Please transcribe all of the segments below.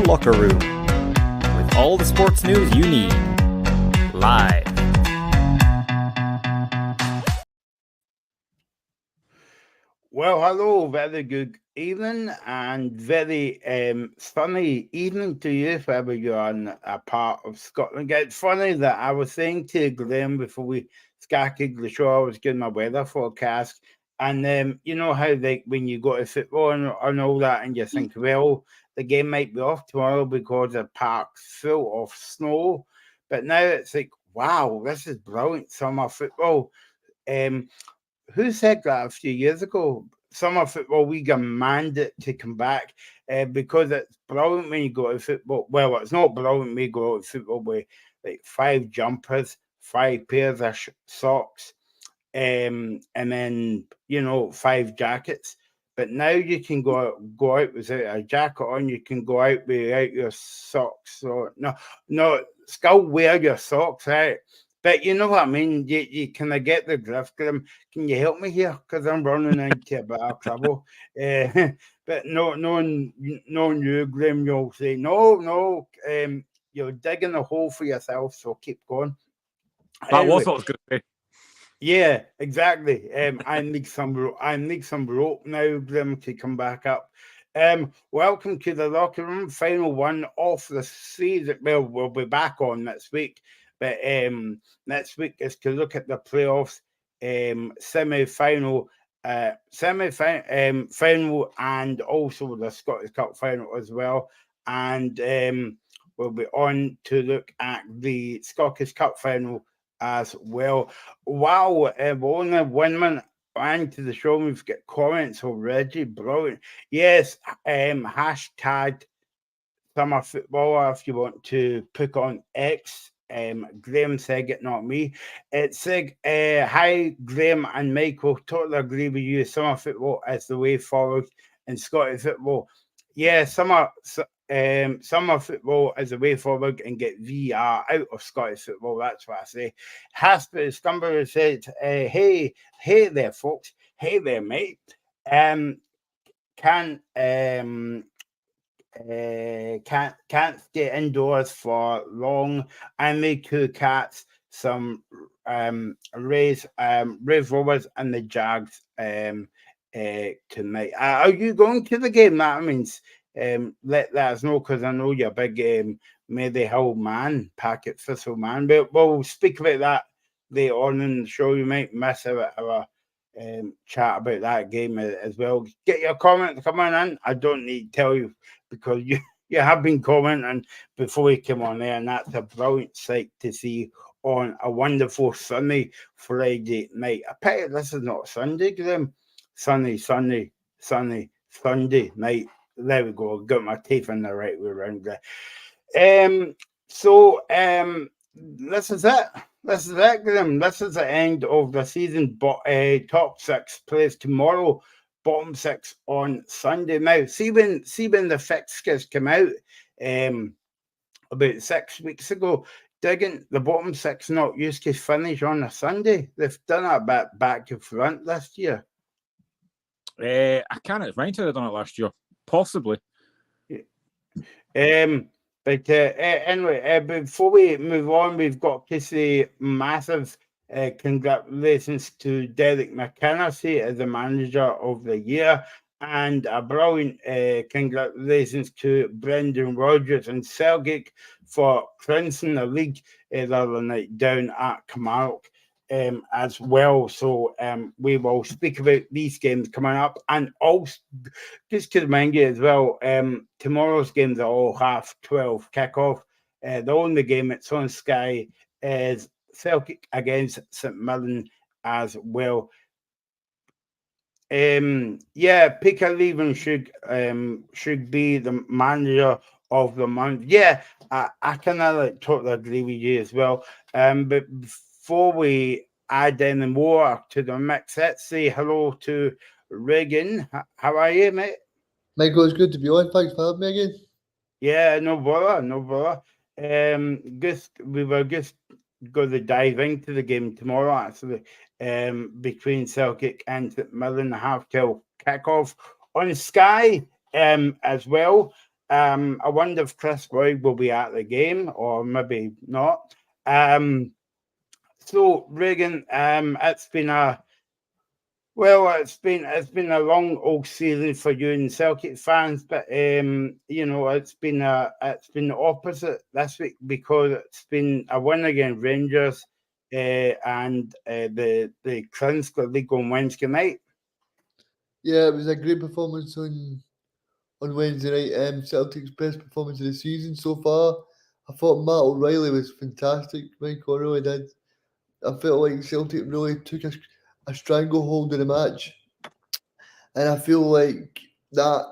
Locker Room, with all the sports news you need, live. Well, hello, very good evening and very sunny evening to you if ever you're on a part of Scotland. It's funny that I was saying to Graham before we started the show, I was getting my weather forecast. And you know how when you go to football and all that, and you think, well, the game might be off tomorrow because the park's full of snow. But now it's like, wow, this is brilliant summer football. Who said that a few years ago? Summer football we demand it to come back because it's brilliant when you go to football. Well, it's not brilliant when you go to football with like 5 jumpers, 5 pairs of socks, and then 5 jackets. But now you can go out without a jacket on. You can go out without your socks. So no, still wear your socks, right? But you know what I mean. You can I get the drift, Graham? Can you help me here? Because I'm running into a bit of trouble. But knowing you, Graham, you'll say no. You're digging a hole for yourself. So keep going. That was what I was going to say. Yeah, exactly. I need some rope now, Grim, to come back up. Welcome to the locker room, final one of the season. Well, we'll be back on next week, but next week is to look at the playoffs, semi-final, final, and also the Scottish Cup final as well. And we'll be on to look at the Scottish Cup final as well. Wow, only 1 minute into the show, we've got comments already. Brilliant. Yes, hashtag summer footballer if you want to put on X. Graham said it, not me. It's hi, Graham and Michael. Totally agree with you. Summer football is the way forward in Scottish football. Yeah, summer football is a way forward and get VR out of Scottish football. That's what I say. Hasper Scumber said, hey there, folks. Hey there, mate. Can't stay indoors for long. I made 2 cats, some Rays, Rays Rovers and the Jags tonight. Are you going to the game? That means let us know, because I know you're a big Maryhill man, Packet Thistle man. But we'll speak about that later on in the show. You might miss our chat about that game as well. Get your comments coming in. I don't need to tell you, because you have been commenting before we came on there, and that's a brilliant sight to see on a wonderful sunny Friday night. I bet this is not Sunday, Graham. Sunny Sunday night. There we go. Got my teeth in the right way around there. So this is it. This is it, Graham. This is the end of the season. But top 6 plays tomorrow. Bottom 6 on Sunday. Now, see when the fixtures come out about 6 weeks ago, didn't the bottom 6 not used to finish on a Sunday? They've done it a bit back to front this year. I can't remember how I done it last year. Possibly. But anyway, before we move on, we've got to say massive congratulations to Derek McInerney as the manager of the year, and a brilliant congratulations to Brendan Rodgers and Celtic for clinching the league the other night down at Kilmarnock. As well. So we will speak about these games coming up, and also just to remind you as well, tomorrow's games are all 12:30 kickoff. The only game that's on Sky is Celtic against St Mirren as well. Peter Leven should be the manager of the month. Yeah, I kind of totally agree with you as well. But before we add any more to the mix, let's say hello to Regan. How are you, mate? Michael, it's good to be on. Thanks for having me again. Yeah, no bother. We were just going to dive into the game tomorrow, actually, between Celtic and St Mirren, 12:30 kickoff on Sky as well. I wonder if Chris Boyd will be at the game or maybe not. So Regan, it's been a a long old season for you and Celtic fans, but it's been the opposite this week because it's been a win against Rangers, and the Clinch got league on Wednesday night. Yeah, it was a great performance on Wednesday night. Celtic's best performance of the season so far. I thought Matt O'Reilly was fantastic. Mike O'Reilly did. I felt like Celtic really took a stranglehold in the match, and I feel like that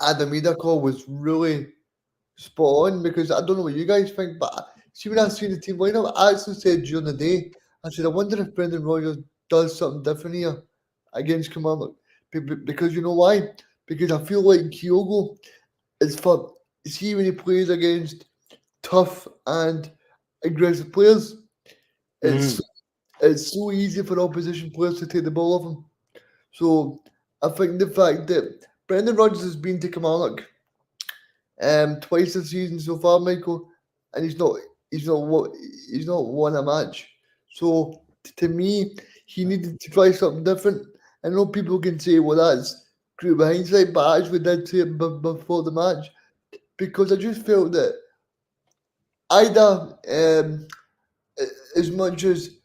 Adamida call was really spot on because I don't know what you guys think, but see when I seen the team lineup, I actually said during the day, I said I wonder if Brendan Rodgers does something different here against Kilmarnock because you know why? Because I feel like Kyogo is for see when he plays against tough and aggressive players, it's so easy for opposition players to take the ball off him. So I think the fact that Brendan Rodgers has been to Kilmarnock twice this season so far, Michael, and he's not won a match. So to me, he needed to try something different. I know people can say, "Well, that's great with hindsight," but I actually did say it before the match because I just felt that either as much as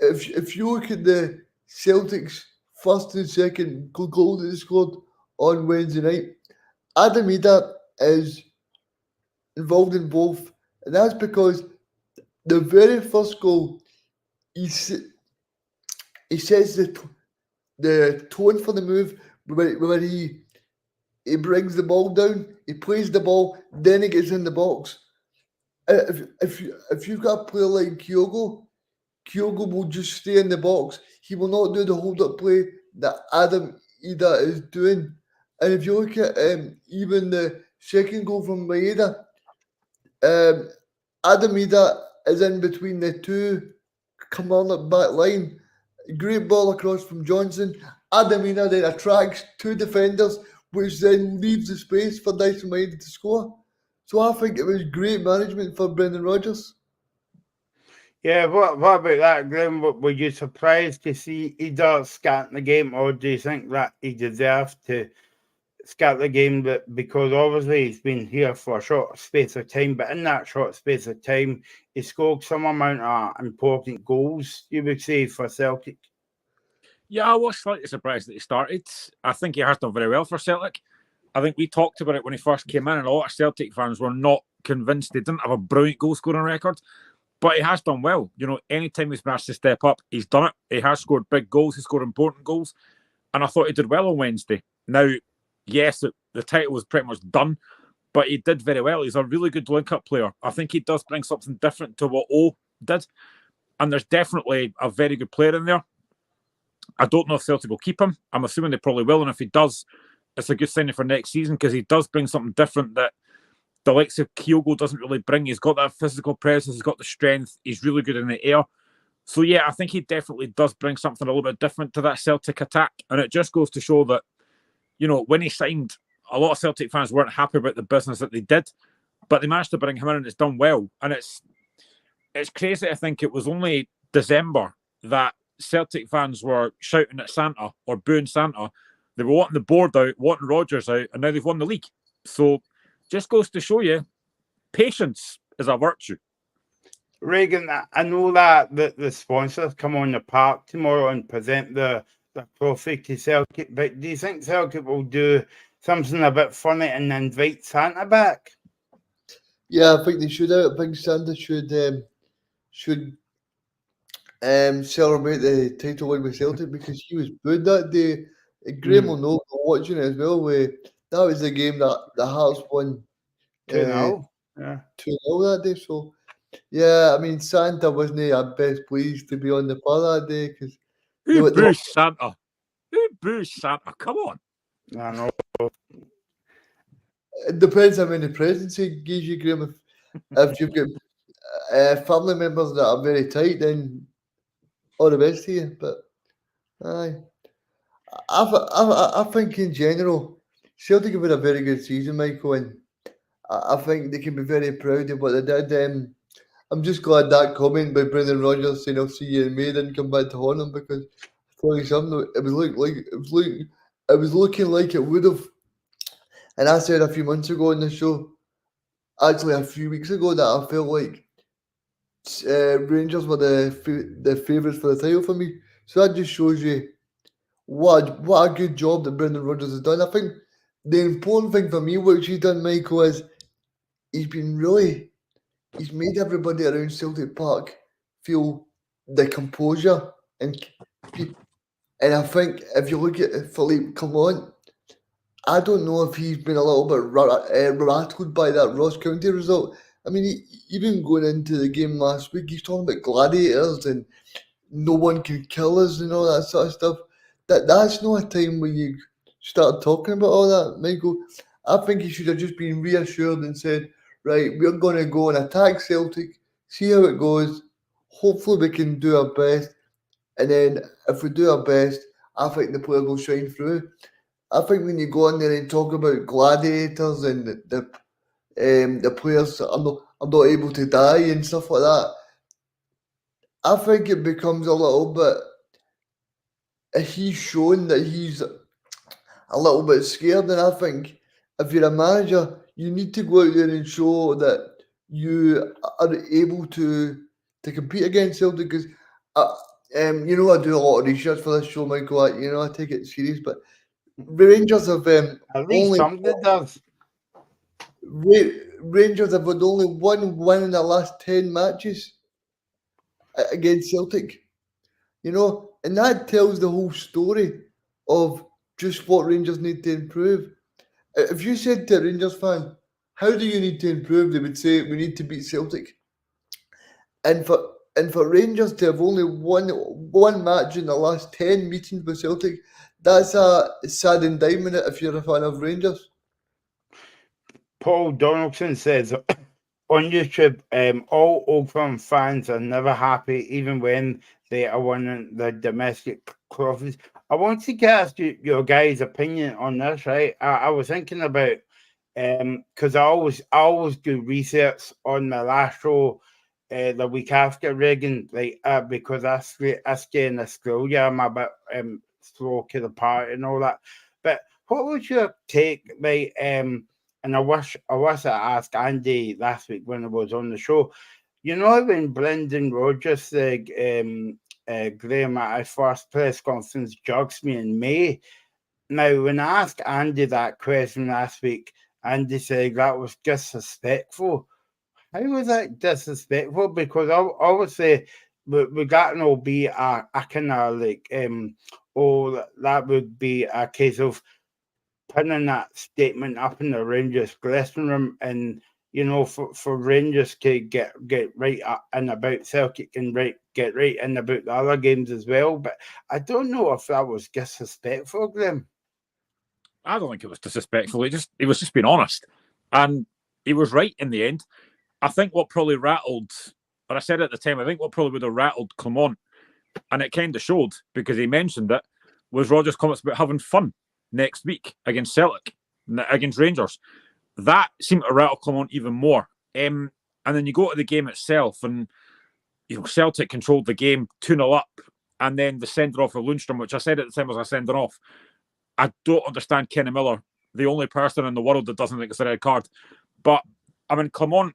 if you look at the Celtics' first and second goal that they scored on Wednesday night, Adam Ida is involved in both, and that's because the very first goal he sets the tone for the move where he brings the ball down, he plays the ball, then he gets in the box. If you've got a player like Kyogo will just stay in the box. He will not do the hold-up play that Adam Ida is doing. And if you look at even the second goal from Maeda, Adam Ida is in between the two Kilmarnock back line. Great ball across from Johnson. Adam Ida then attracts two defenders, which then leaves the space for Dyson Maeda to score. So I think it was great management for Brendan Rodgers. Yeah, what about that, Graham? Were you surprised to see Ida scat the game, or do you think that he deserved to scat the game because obviously he's been here for a short space of time, but in that short space of time, he scored some amount of important goals, you would say, for Celtic? Yeah, I was slightly surprised that he started. I think he has done very well for Celtic. I think we talked about it when he first came in, and a lot of Celtic fans were not convinced he didn't have a brilliant goal scoring record. But he has done well. You know, anytime he's managed to step up, he's done it. He has scored big goals. He scored important goals. And I thought he did well on Wednesday. Now, yes, the title was pretty much done, but he did very well. He's a really good link-up player. I think he does bring something different to what O did. And there's definitely a very good player in there. I don't know if Celtic will keep him. I'm assuming they probably will. And if he does, it's a good sign for next season because he does bring something different that the likes of Kyogo doesn't really bring. He's got that physical presence. He's got the strength. He's really good in the air. So, yeah, I think he definitely does bring something a little bit different to that Celtic attack. And it just goes to show that, you know, when he signed, a lot of Celtic fans weren't happy about the business that they did, but they managed to bring him in and it's done well. And it's crazy to think it was only December that Celtic fans were shouting at Santa or booing Santa. They were wanting the board out, wanting Rodgers out, and now they've won the league. So, just goes to show you, patience is a virtue. Regan, I know that the sponsors come on the park tomorrow and present the trophy to Celtic, but do you think Celtic will do something a bit funny and invite Santa back? Yeah, I think they should. I think Santa should celebrate the title win with Celtic because he was booed that day. Graham will know watching it as well. That was the game that the Hearts won 2-0. Yeah. 2-0 that day. So, yeah, I mean, Santa wasn't at best pleased to be on the par that day because Who boos Santa? Who boos Santa? Come on. I know. It depends how many presents he gives you, Graham. If you've got family members that are very tight, then all the best to you. But I think in general, Celtic have had a very good season, Michael, and I think they can be very proud of what they did. I'm just glad that comment by Brendan Rodgers saying I'll see you in May didn't come back to haunt him, because I'll tell you something, it was looking like it would have. And I said a few months ago on the show, actually a few weeks ago, that I felt like Rangers were the favourites for the title for me. So that just shows you what a good job that Brendan Rodgers has done. I think the important thing for me, what he's done, Michael, is he's made everybody around Celtic Park feel the composure, and I think if you look at Philippe Clement, I don't know if he's been a little bit rattled by that Ross County result. I mean, even going into the game last week, he's talking about gladiators and no one can kill us and all that sort of stuff. That's not a time where you start talking about all that, Michael. I think he should have just been reassured and said, right, we're going to go and attack Celtic, see how it goes. Hopefully we can do our best. And then if we do our best, I think the players will shine through. I think when you go on there and talk about gladiators and the players are not able to die and stuff like that, I think it becomes a little bit. He's shown that he's a little bit scared, and I think if you're a manager, you need to go out there and show that you are able to compete against Celtic. Because you know, I do a lot of research for this show, Michael. I take it serious, but Rangers have At least only somebody does. Rangers have had only one win in the last 10 matches against Celtic. And that tells the whole story of just what Rangers need to improve. If you said to a Rangers fan, how do you need to improve? They would say, we need to beat Celtic. And for Rangers to have only one match in the last 10 meetings with Celtic, that's a sad indictment if you're a fan of Rangers. Paul Donaldson says on YouTube, all Old Firm fans are never happy, even when they are winning the domestic trophies. I want to ask you your guys' opinion on this, right? I was thinking about because I always do research on my last show the week after Reagan, because I stay in Australia, I'm a bit slow to the party and all that. But what was your take, right? And I wish I asked Andy last week when I was on the show. You know, when Brendan Rodgers, Graham at his first press conference, jogs me in May. Now, when I asked Andy that question last week, Andy said that was disrespectful. How was that disrespectful? Because obviously we got no be a kind of like that would be a case of pinning that statement up in the Rangers dressing room, and for Rangers to get right in about Celtic and get right in about the other games as well. But I don't know if that was disrespectful, Graham. I don't think it was disrespectful. He was just being honest, and he was right in the end. I think what probably rattled, or I said at the time, I think what probably would have rattled Clement, and it kind of showed because he mentioned it, was Rodgers' comments about having fun next week against Celtic, against Rangers. That seemed to rattle Clement even more. And then you go to the game itself, and Celtic controlled the game 2-0 up, and then the sender off of Lundstrom, which I said at the time was a sending off. I don't understand Kenny Miller, the only person in the world that doesn't think it's a red card. But I mean, Clement,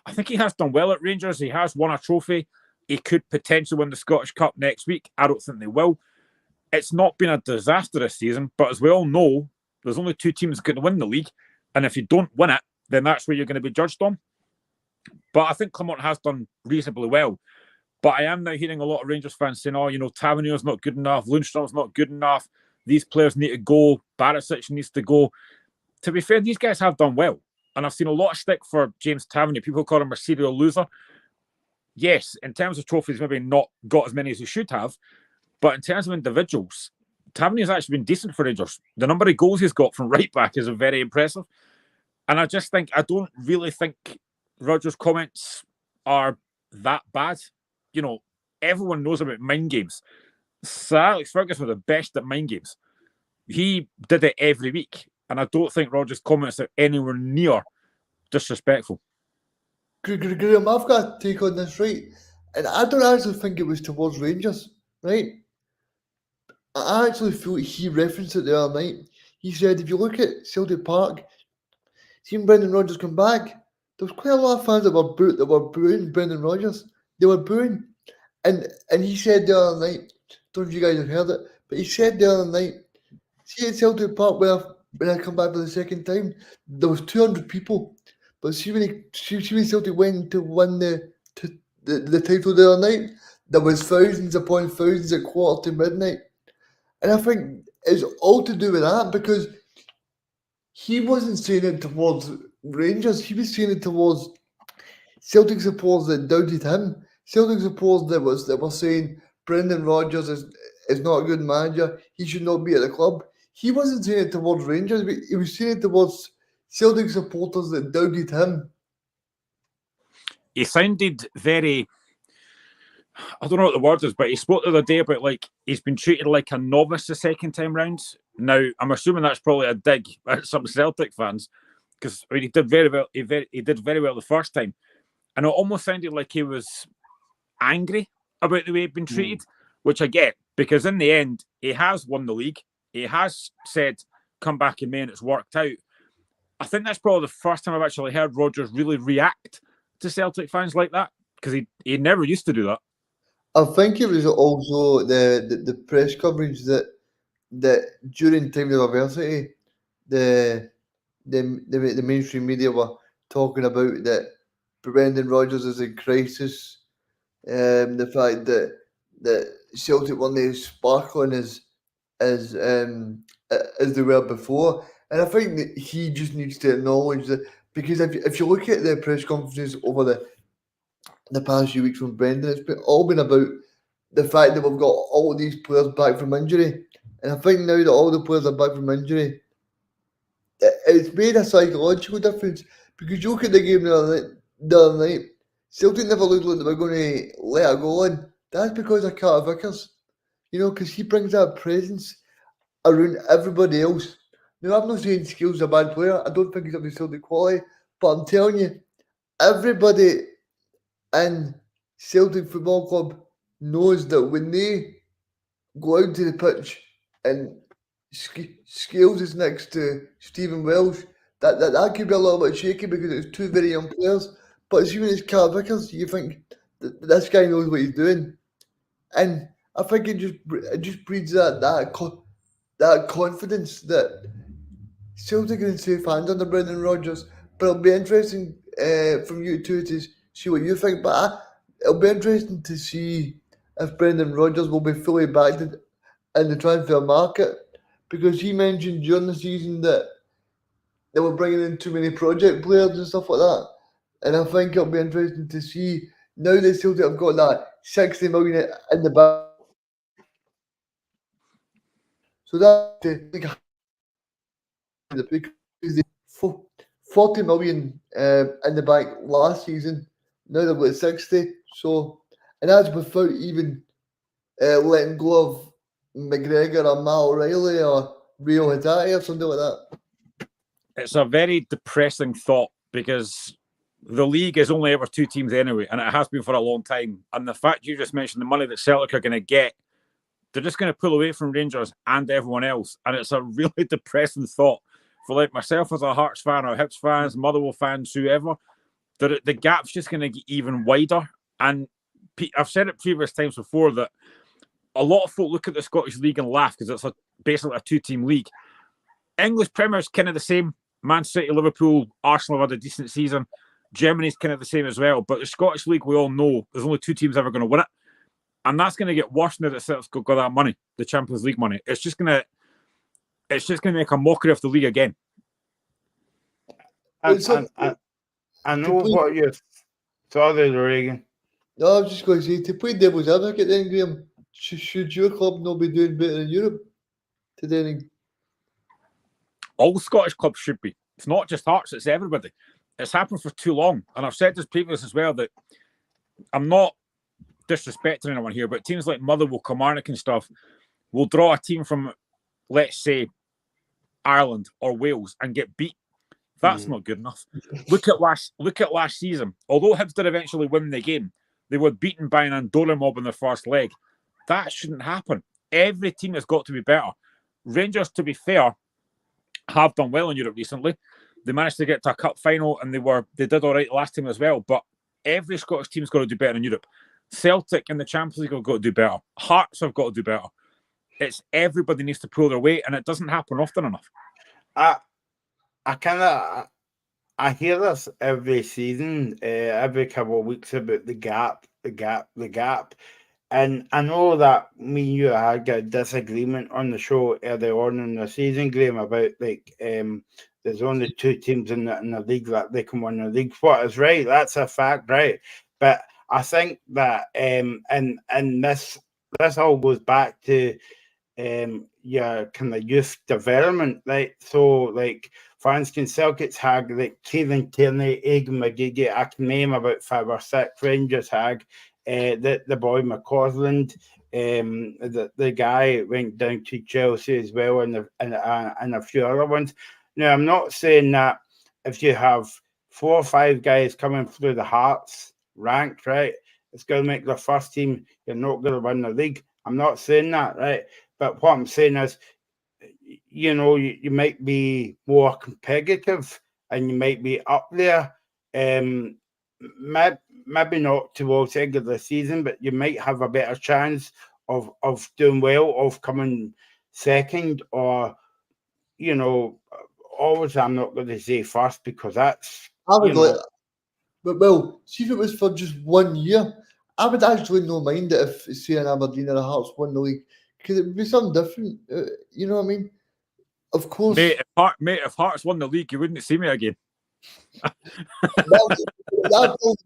I think he has done well at Rangers. He has won a trophy. He could potentially win the Scottish Cup next week. I don't think they will. It's not been a disastrous season, but as we all know, there's only two teams going to win the league. And if you don't win it, then that's where you're going to be judged on. But I think Clement has done reasonably well. But I am now hearing a lot of Rangers fans saying, Tavernier's not good enough, Lundstrom's not good enough, these players need to go, Barisic needs to go. To be fair, these guys have done well. And I've seen a lot of stick for James Tavernier. People call him a serial loser. Yes, in terms of trophies, maybe not got as many as he should have. But in terms of individuals, Tavernier's actually been decent for Rangers. The number of goals he's got from right back is very impressive. And I don't really think Rodgers' comments are that bad. Everyone knows about mind games. Sir Alex Ferguson was the best at mind games. He did it every week. And I don't think Rodgers' comments are anywhere near disrespectful. Graham, I've got a take on this, right? And I don't actually think it was towards Rangers, right? I actually feel he referenced it the other night. He said, if you look at Celtic Park, seeing Brendan Rodgers come back, there was quite a lot of fans that were booing Brendan Rodgers. They were booing. And he said the other night, don't know if you guys have heard it, but he said the other night, see at Celtic Park when I come back for the second time, there was 200 people. But see when Celtic went to win the title the other night, there was thousands upon thousands at 12:45. And I think it's all to do with that, because he wasn't saying it towards Rangers, he was saying it towards Celtic supporters that doubted him. Celtic supporters that were saying Brendan Rodgers is not a good manager, he should not be at the club. He wasn't saying it towards Rangers, but he was saying it towards Celtic supporters that doubted him. He sounded very, I don't know what the word is, but he spoke the other day about like he's been treated like a novice the second time round. Now, I'm assuming that's probably a dig at some Celtic fans, because I mean, he did very well. He did very well the first time, and it almost sounded like he was angry about the way he'd been treated, which I get, because in the end, he has won the league. He has said, "Come back in May," and it's worked out. I think that's probably the first time I've actually heard Rodgers really react to Celtic fans like that, because he never used to do that. I think it was also the press coverage that during time of adversity, the mainstream media were talking about that Brendan Rodgers is in crisis. The fact that Celtic weren't as sparkling as they were before, and I think that he just needs to acknowledge that, because if you look at the press conferences over the past few weeks from Brendan, it's all been about the fact that we've got all of these players back from injury. And I think now that all the players are back from injury, it's made a psychological difference, because you look at the game the other night, Celtic never looked like they were going to let it go in. That's because of Carter Vickers, because he brings that presence around everybody else. Now, I'm not saying Skill's a bad player. I don't think he's up to Celtic quality, but I'm telling you, everybody in Celtic Football Club knows that when they go out to the pitch and Scales is next to Stephen Welsh, that could be a little bit shaky because it's two very young players. But as soon as Carl Vickers, you think that this guy knows what he's doing, and I think it just breeds that confidence that Celtic are in safe hands under Brendan Rodgers. But it'll be interesting from you two to see what you think. But it'll be interesting to see if Brendan Rodgers will be fully backed in the transfer market, because he mentioned during the season that they were bringing in too many project players and stuff like that. And I think it'll be interesting to see, now that Celtic have got that 60 million in the back. So that's 40 million in the bank last season. Now they've got 60. So, and that's without even letting go of McGregor or Matt O'Reilly or Rio Haddadi or something like that. It's a very depressing thought, because the league is only ever two teams anyway, and it has been for a long time. And the fact you just mentioned, the money that Celtic are going to get, they're just going to pull away from Rangers and everyone else. And it's a really depressing thought for like myself as a Hearts fan or Hibs fans, Motherwell fans, whoever. The gap's just going to get even wider. And I've said it previous times before that a lot of folk look at the Scottish League and laugh because it's basically a two-team league. English Premier is kind of the same. Man City, Liverpool, Arsenal have had a decent season. Germany's kind of the same as well. But the Scottish League, we all know there's only two teams ever going to win it. And that's going to get worse now that Celtic's got that money, the Champions League money. It's just going to make a mockery of the league again. I know what you're... Sorry, Reagan. No, I was just going to say, to play devil's advocate then, Graham, should your club not be doing better in Europe today? All Scottish clubs should be. It's not just Hearts, it's everybody. It's happened for too long. And I've said this previously as well, that I'm not disrespecting anyone here, but teams like Motherwell, Kilmarnock and stuff will draw a team from, let's say, Ireland, or Wales and get beat. That's not good enough. Look at last season. Although Hibs did eventually win the game, they were beaten by an Andorra mob in their first leg. That shouldn't happen. Every team has got to be better. Rangers, to be fair, have done well in Europe recently. They managed to get to a cup final and they did all right last time as well. But every Scottish team's got to do better in Europe. Celtic in the Champions League have got to do better. Hearts have got to do better. It's everybody needs to pull their weight, and it doesn't happen often enough. I hear this every season, every couple of weeks about the gap. And I know that me and you had a disagreement on the show early on in the season, Graham, about there's only 2 teams in the league that they can win the league. What is right? That's a fact, right? But I think that and this all goes back to your kind of youth development, right? So, like, for instance, Celtic's had like Kieran Tierney, Aidan McGeady. I can name about 5 or 6. Rangers had the boy McCausland. The guy went down to Chelsea as well, and a few other ones. Now, I'm not saying that if you have 4 or 5 guys coming through the Hearts ranked, right, it's going to make the first team, you're not going to win the league. I'm not saying that, right? But what I'm saying is, you know, you might be more competitive and you might be up there. Maybe not towards the end of the season, but you might have a better chance of doing well, of coming second, or, you know, always I'm not going to say first because that's... But well, see if it was for just 1 year, I would actually not mind it if, say, an Aberdeen or a Hearts won the league, because it would be something different. You know what I mean? Of course. Mate, if Hearts won the league, you wouldn't see me again. That'd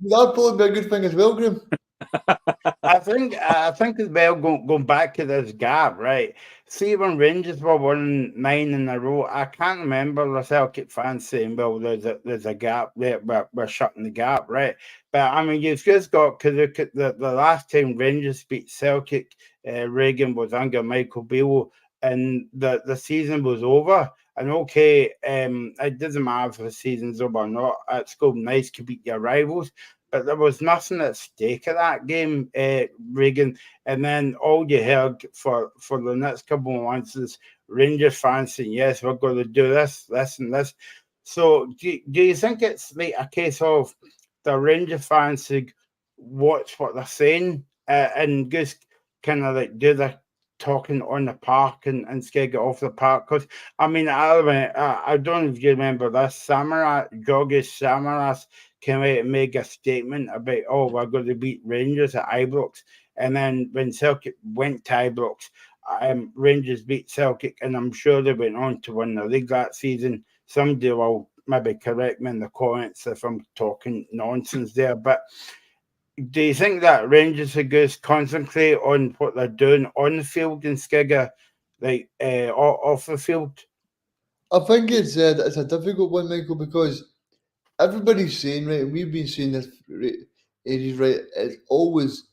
probably be a good thing as well, Graham. I think as well, going back to this gap, right? See, when Rangers were winning 9 in a row, I can't remember the Celtic fans saying, well, there's a gap there, we're shutting the gap, right? But I mean, you've just got to look at the last time Rangers beat Celtic, Reagan was under Michael Beale, and the season was over. And okay, it doesn't matter if the season's over or not. It's still nice to beat your rivals. But there was nothing at stake at that game, Reagan. And then all you heard for the next couple of months is Rangers fans saying, yes, we're going to do this, and this. So do you think it's like a case of the Rangers fans who watch what they're saying and just kind of like do the talking on the park and skeg it off the park? Because, I mean, I don't know if you remember this, Georges Samaras came out and make a statement about, oh, we're going to beat Rangers at Ibrox. And then when Celtic went to Ibrox, Rangers beat Celtic, and I'm sure they went on to win the league that season. Somebody will maybe correct me in the comments if I'm talking nonsense there. But do you think that Rangers are going to concentrate on what they're doing on the field in Skigger, like off the field? I think it's a difficult one, Michael, because everybody's saying, right, and we've been saying this ages, right, it's always,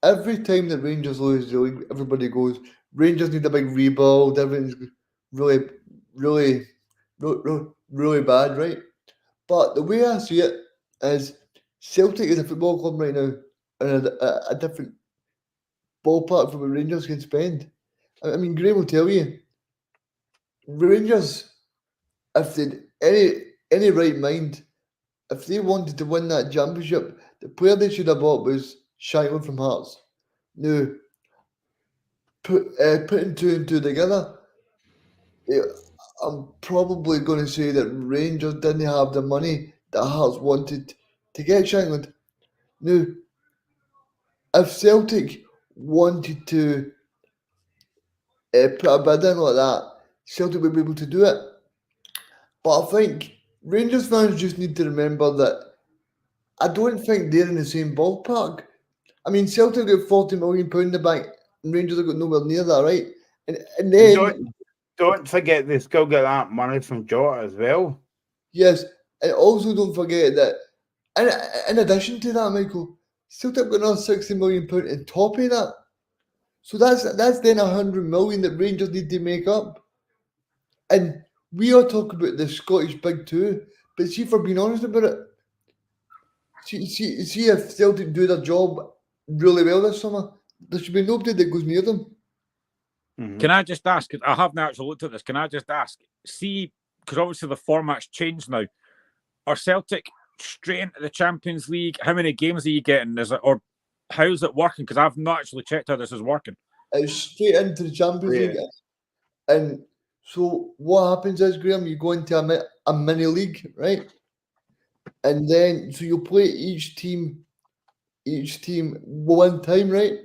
every time that Rangers lose the league, everybody goes, Rangers need a big rebuild, everything's really, really, really, really bad, right? But the way I see it is Celtic is a football club right now in a different ballpark from what Rangers can spend. I mean, Graham will tell you, Rangers, if they'd any right mind, if they wanted to win that championship, the player they should have bought was Shankland from Hearts. Now, putting 2 and 2 together, I'm probably going to say that Rangers didn't have the money that Hearts wanted to get Shankland. Now, if Celtic wanted to put a bid in like that, Celtic would be able to do it. But I think Rangers fans just need to remember that I don't think they're in the same ballpark. I mean, Celtic got £40 million in the bank, and Rangers have got nowhere near that, right? And then don't forget they still get that money from Jota as well. Yes, and also don't forget that in addition to that, Michael, Celtic got another £60 million on top of that. So that's then 100 million that Rangers need to make up. And we are talking about the Scottish Big Two, but see, for being honest about it, see if Celtic do their job really well this summer, there should be nobody that goes near them. Mhm. Can I just ask? 'Cause I haven't actually looked at this. Can I just ask? See, because obviously the format's changed now. Are Celtic straight into the Champions League? How many games are you getting? Is it, or how's it working? Because I've not actually checked how this is working. It's straight into the Champions Yeah. League. And so what happens is, Graham, you go into a mini league, right? And then so you play each team one time, right?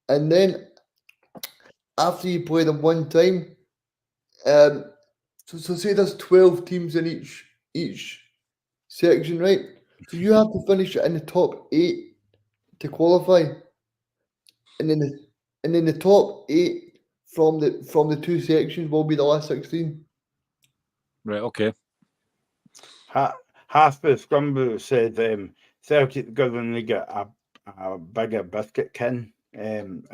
And then after you play them one time, um, so say there's 12 teams in each section, right? So you have to finish in the top 8 to qualify, and then the top 8 from the two sections will be the last 16. Right. Okay. Hasper Scumble said Celtic going to get a bigger biscuit tin. And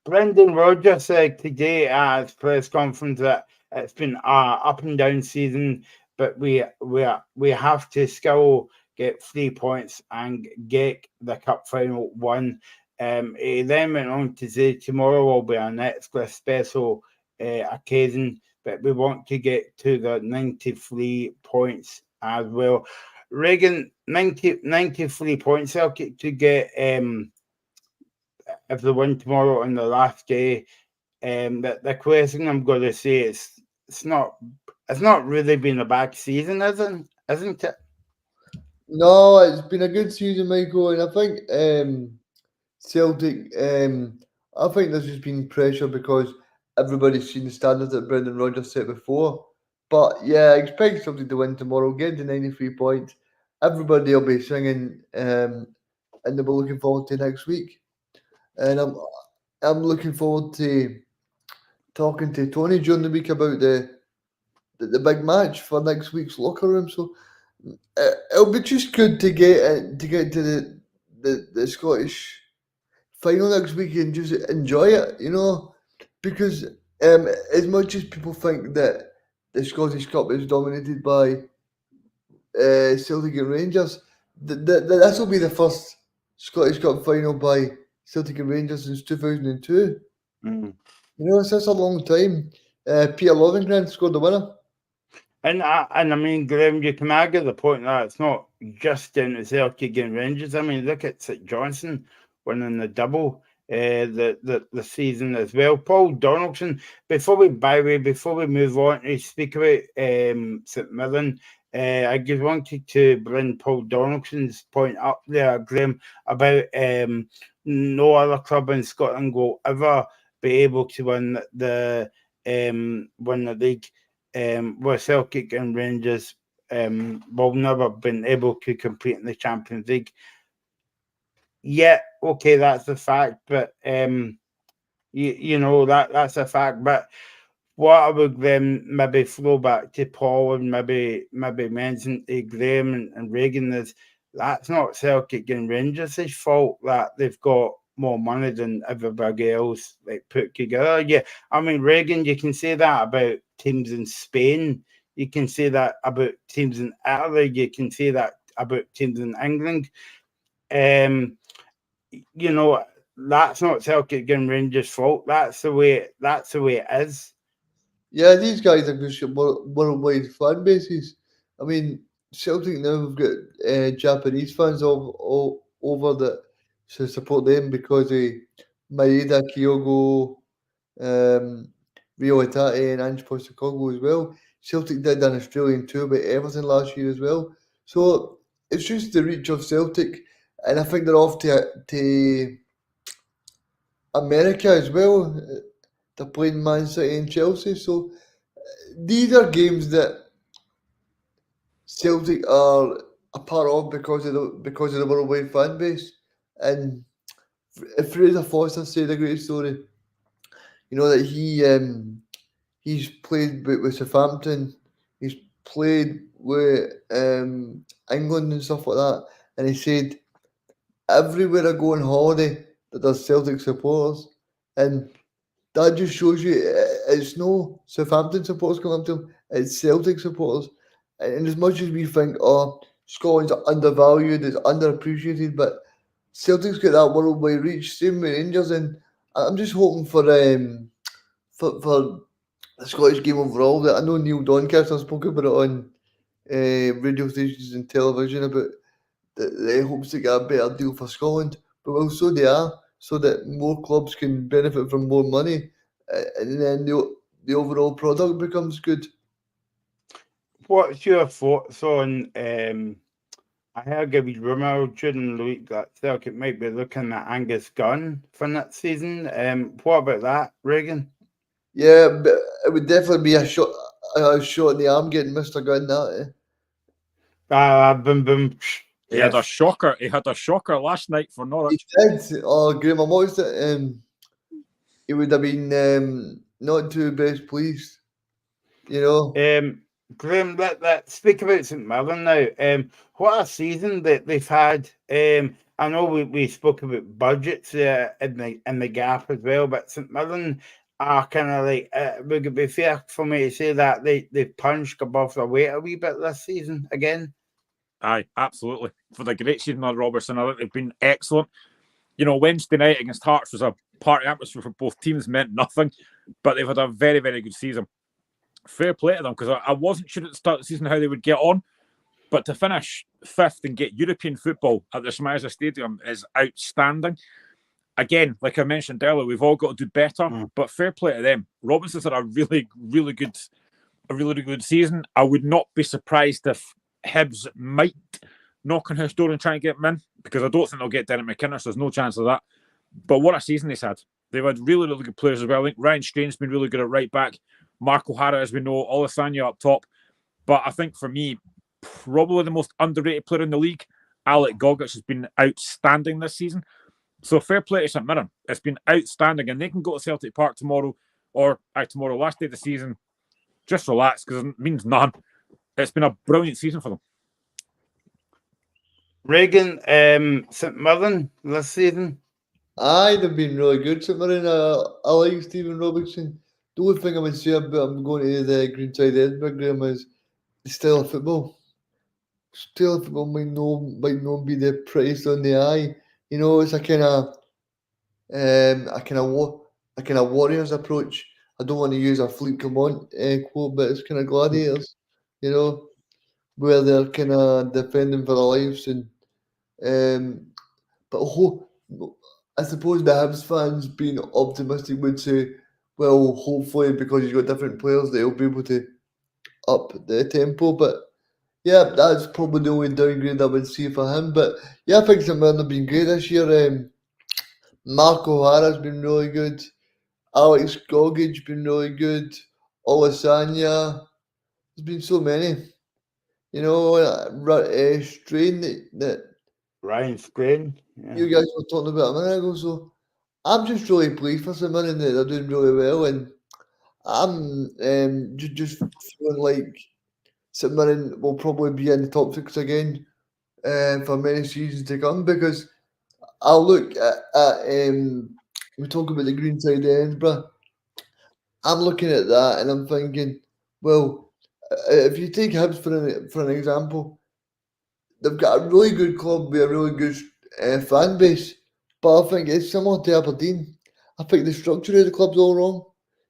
Brendan Rodgers said today at his press conference that it's been an up and down season, but we have to still get 3 points and get the cup final won. He then went on to say tomorrow will be our next special occasion, but we want to get to the 93 points as well. Reagan, 93 points Celtic to get if they win tomorrow on the last day. The question I'm going to say is it's not really been a bad season, isn't it? No, it's been a good season, Michael, and I think Celtic. I think there's just been pressure because everybody's seen the standards that Brendan Rodgers set before. But yeah, I expect Celtic to win tomorrow, get to 93 points. Everybody will be singing, and they'll be looking forward to next week. And I'm looking forward to talking to Tony during the week about the big match for next week's locker room. So it'll be just good to get to the Scottish final next week and just enjoy it, because as much as people think that the Scottish Cup is dominated by Celtic and Rangers, this will be the first Scottish Cup final by Celtic and Rangers since 2002. Mm. It's just a long time. Peter Lovengren scored the winner. And I mean, Graham, you can argue the point that it's not just down to Celtic and Rangers. I mean, look at St Johnstone winning the double the season as well. Paul Donaldson. Before we move on to speak about St Mirren, I just wanted to bring Paul Donaldson's point up there, Graham, about no other club in Scotland will ever be able to win the league. Where Celtic and Rangers will never been able to compete in the Champions League. Yeah, okay, that's a fact, but you know that's a fact. But what I would maybe throw back to Paul and maybe mention to Graham and Reagan is that's not Celtic and Rangers' fault that they've got more money than everybody else like put together. Yeah, I mean Reagan, you can say that about teams in Spain. You can say that about teams in Italy. You can say that about teams in England. You know that's not Celtic and Rangers' fault. That's the way it is. Yeah, these guys are just worldwide fan bases. I mean, Celtic now have got Japanese fans all over that to support them because of Maeda, Kyogo, Rio Hatate, and Ange Postecoglou as well. Celtic did an Australian tour with Everton last year as well. So it's just the reach of Celtic, and I think they're off to America as well. They're playing Man City and Chelsea, so these are games that Celtic are a part of because of the worldwide fan base. And Fraser Foster said a great story. That he's played with Southampton, he's played with England and stuff like that, and he said everywhere I go on holiday that there's Celtic supporters, and that just shows you it's no Southampton supporters coming up to him, it's Celtic supporters. And as much as we think, oh, Scotland's undervalued, it's underappreciated, but Celtic's got that worldwide reach, same with Rangers, and I'm just hoping for the Scottish game overall. That I know Neil Doncaster spoke about it on radio stations and television about the hopes to get a better deal for Scotland, but well, so they are, so that more clubs can benefit from more money, and then the overall product becomes good. What's your thoughts on? I heard a wee rumour during the week that Celtic might be looking at Angus Gunn for next season. What about that, Reagan? Yeah, but it would definitely be a shot in the arm getting Mr. Gunn that. Boom, boom. He had a Yes. shocker. He had a shocker last night for He Norwich. did. Oh, Graham, I watched it. He would have been not too best pleased, you know. Graham, let's speak about St Mirren now. What a season that they've had. I know we spoke about budgets in the gap as well, but St Mirren are kind of like, would it be fair for me to say that they've punched above their weight a wee bit this season again? Aye, absolutely. For the great season of Robertson, I think they've been excellent. You know, Wednesday night against Hearts was a party atmosphere for both teams, meant nothing, but they've had a very, very good season. Fair play to them, because I wasn't sure at the start of the season how they would get on, but to finish fifth and get European football at the Schmeiser Stadium is outstanding. Again, like I mentioned earlier, we've all got to do better, but fair play to them. Robinson's had a really, really good season. I would not be surprised if Hibs might knock on his door and try and get him in, because I don't think they'll get Derek McInnes, so there's no chance of that. But what a season he's had. They've had really, really good players as well. I think Ryan Strain's been really good at right back. Mark O'Hara, as we know, Olasanya up top. But I think for me, probably the most underrated player in the league, Alec Gogic, has been outstanding this season. So fair play to St Mirren. It's been outstanding, and they can go to Celtic Park tomorrow, tomorrow, last day of the season. Just relax, because it means none. It's been a brilliant season for them. Reagan, St Mirren this season? Aye, they've been really good. St Mirren, I like Stephen Robertson. The only thing I would say about him going to the Greenside Edinburgh, Graham, is the style of football. Style of football might not be the prettiest on the eye. You know, it's a kind of Warriors approach. I don't want to use a Philippe Clement quote, but it's kind of gladiators. You know, where they're kind of defending for their lives, and but I suppose the Hibs fans, being optimistic, would say, well, hopefully because he's got different players, they'll be able to up the tempo. But yeah, that's probably the only downgrade I would see for him. But yeah, I think St Mirren have been great this year. Mark O'Hara's been really good. Alex Gogic been really good. Olasanya. There's been so many. You know, Strain that Ryan Strain. Yeah. you guys were talking about a minute ago. So I'm just really pleased for St Mirren that they're doing really well, and I'm just feeling like St Mirren will probably be in the top six again for many seasons to come, because I'll look at we talk about the Greenside Edinburgh. I'm looking at that and I'm thinking, well, if you take Hibs for an example, they've got a really good club with a really good fan base, but I think it's similar to Aberdeen. I think the structure of the club's all wrong.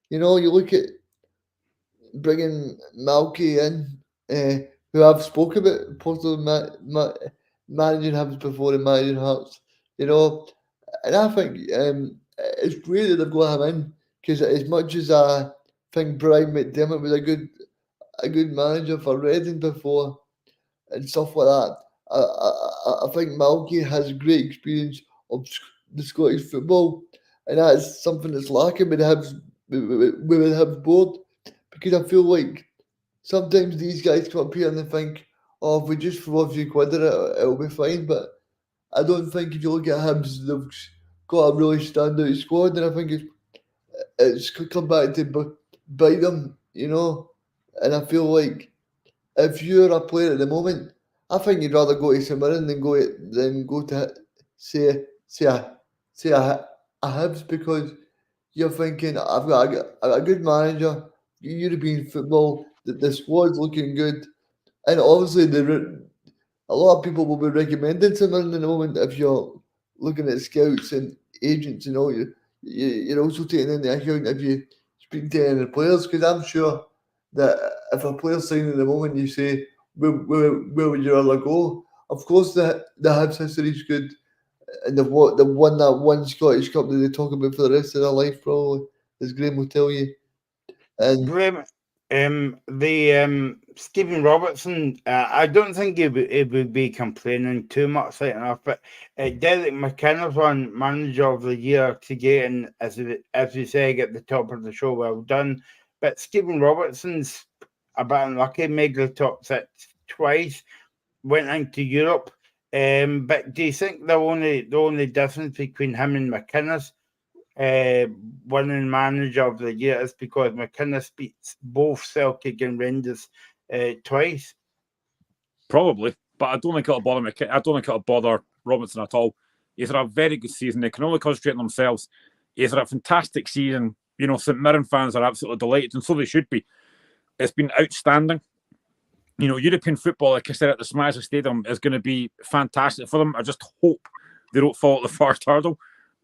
You know, you look at bringing Malky in, who I've spoke about, possibly managing Hibs before and managing Hearts. You know, and I think it's great that they've got him in, because as much as I think Brian McDermott was a good manager for Reading before and stuff like that, I think Malky has great experience of the Scottish football, and that's something that's lacking with the Hibs board, because I feel like sometimes these guys come up here and they think, oh, if we just throw a few quid at it, it'll be fine, but I don't think if you look at Hibs, they've got a really standout squad, and I think it's come back to bite them, you know. And I feel like if you're a player at the moment, I think you'd rather go to St Mirren than go to say a Hibs, because you're thinking, I've got a good manager, European football, the squad's looking good, and obviously a lot of people will be recommending someone in the moment if you're looking at scouts and agents and all. You're also taking into account if you speak to any of the players, because I'm sure that if a player's signing at the moment, you say, where would you rather go? Of course, the Hibs history is good, and they've won that one Scottish Cup that they talk about for the rest of their life, probably, as Graham will tell you. And Graham, Stephen Robertson, I don't think he would be complaining too much right enough, but Derek McInnes won Manager of the Year to get in, as we say, at the top of the show. Well done. But Stephen Robertson's a bit unlucky, made the top six twice, went into Europe. But do you think the only difference between him and McInnes winning Manager of the Year is because McInnes beats both Celtic and Rangers twice? Probably, but I don't think it'll bother me. I don't think it'll bother Robertson at all. He's had a very good season. They can only concentrate on themselves. He's had a fantastic season. You know, St Mirren fans are absolutely delighted, and so they should be. It's been outstanding. You know, European football, like I said, at the Smash Stadium is going to be fantastic for them. I just hope they don't fall at the first hurdle.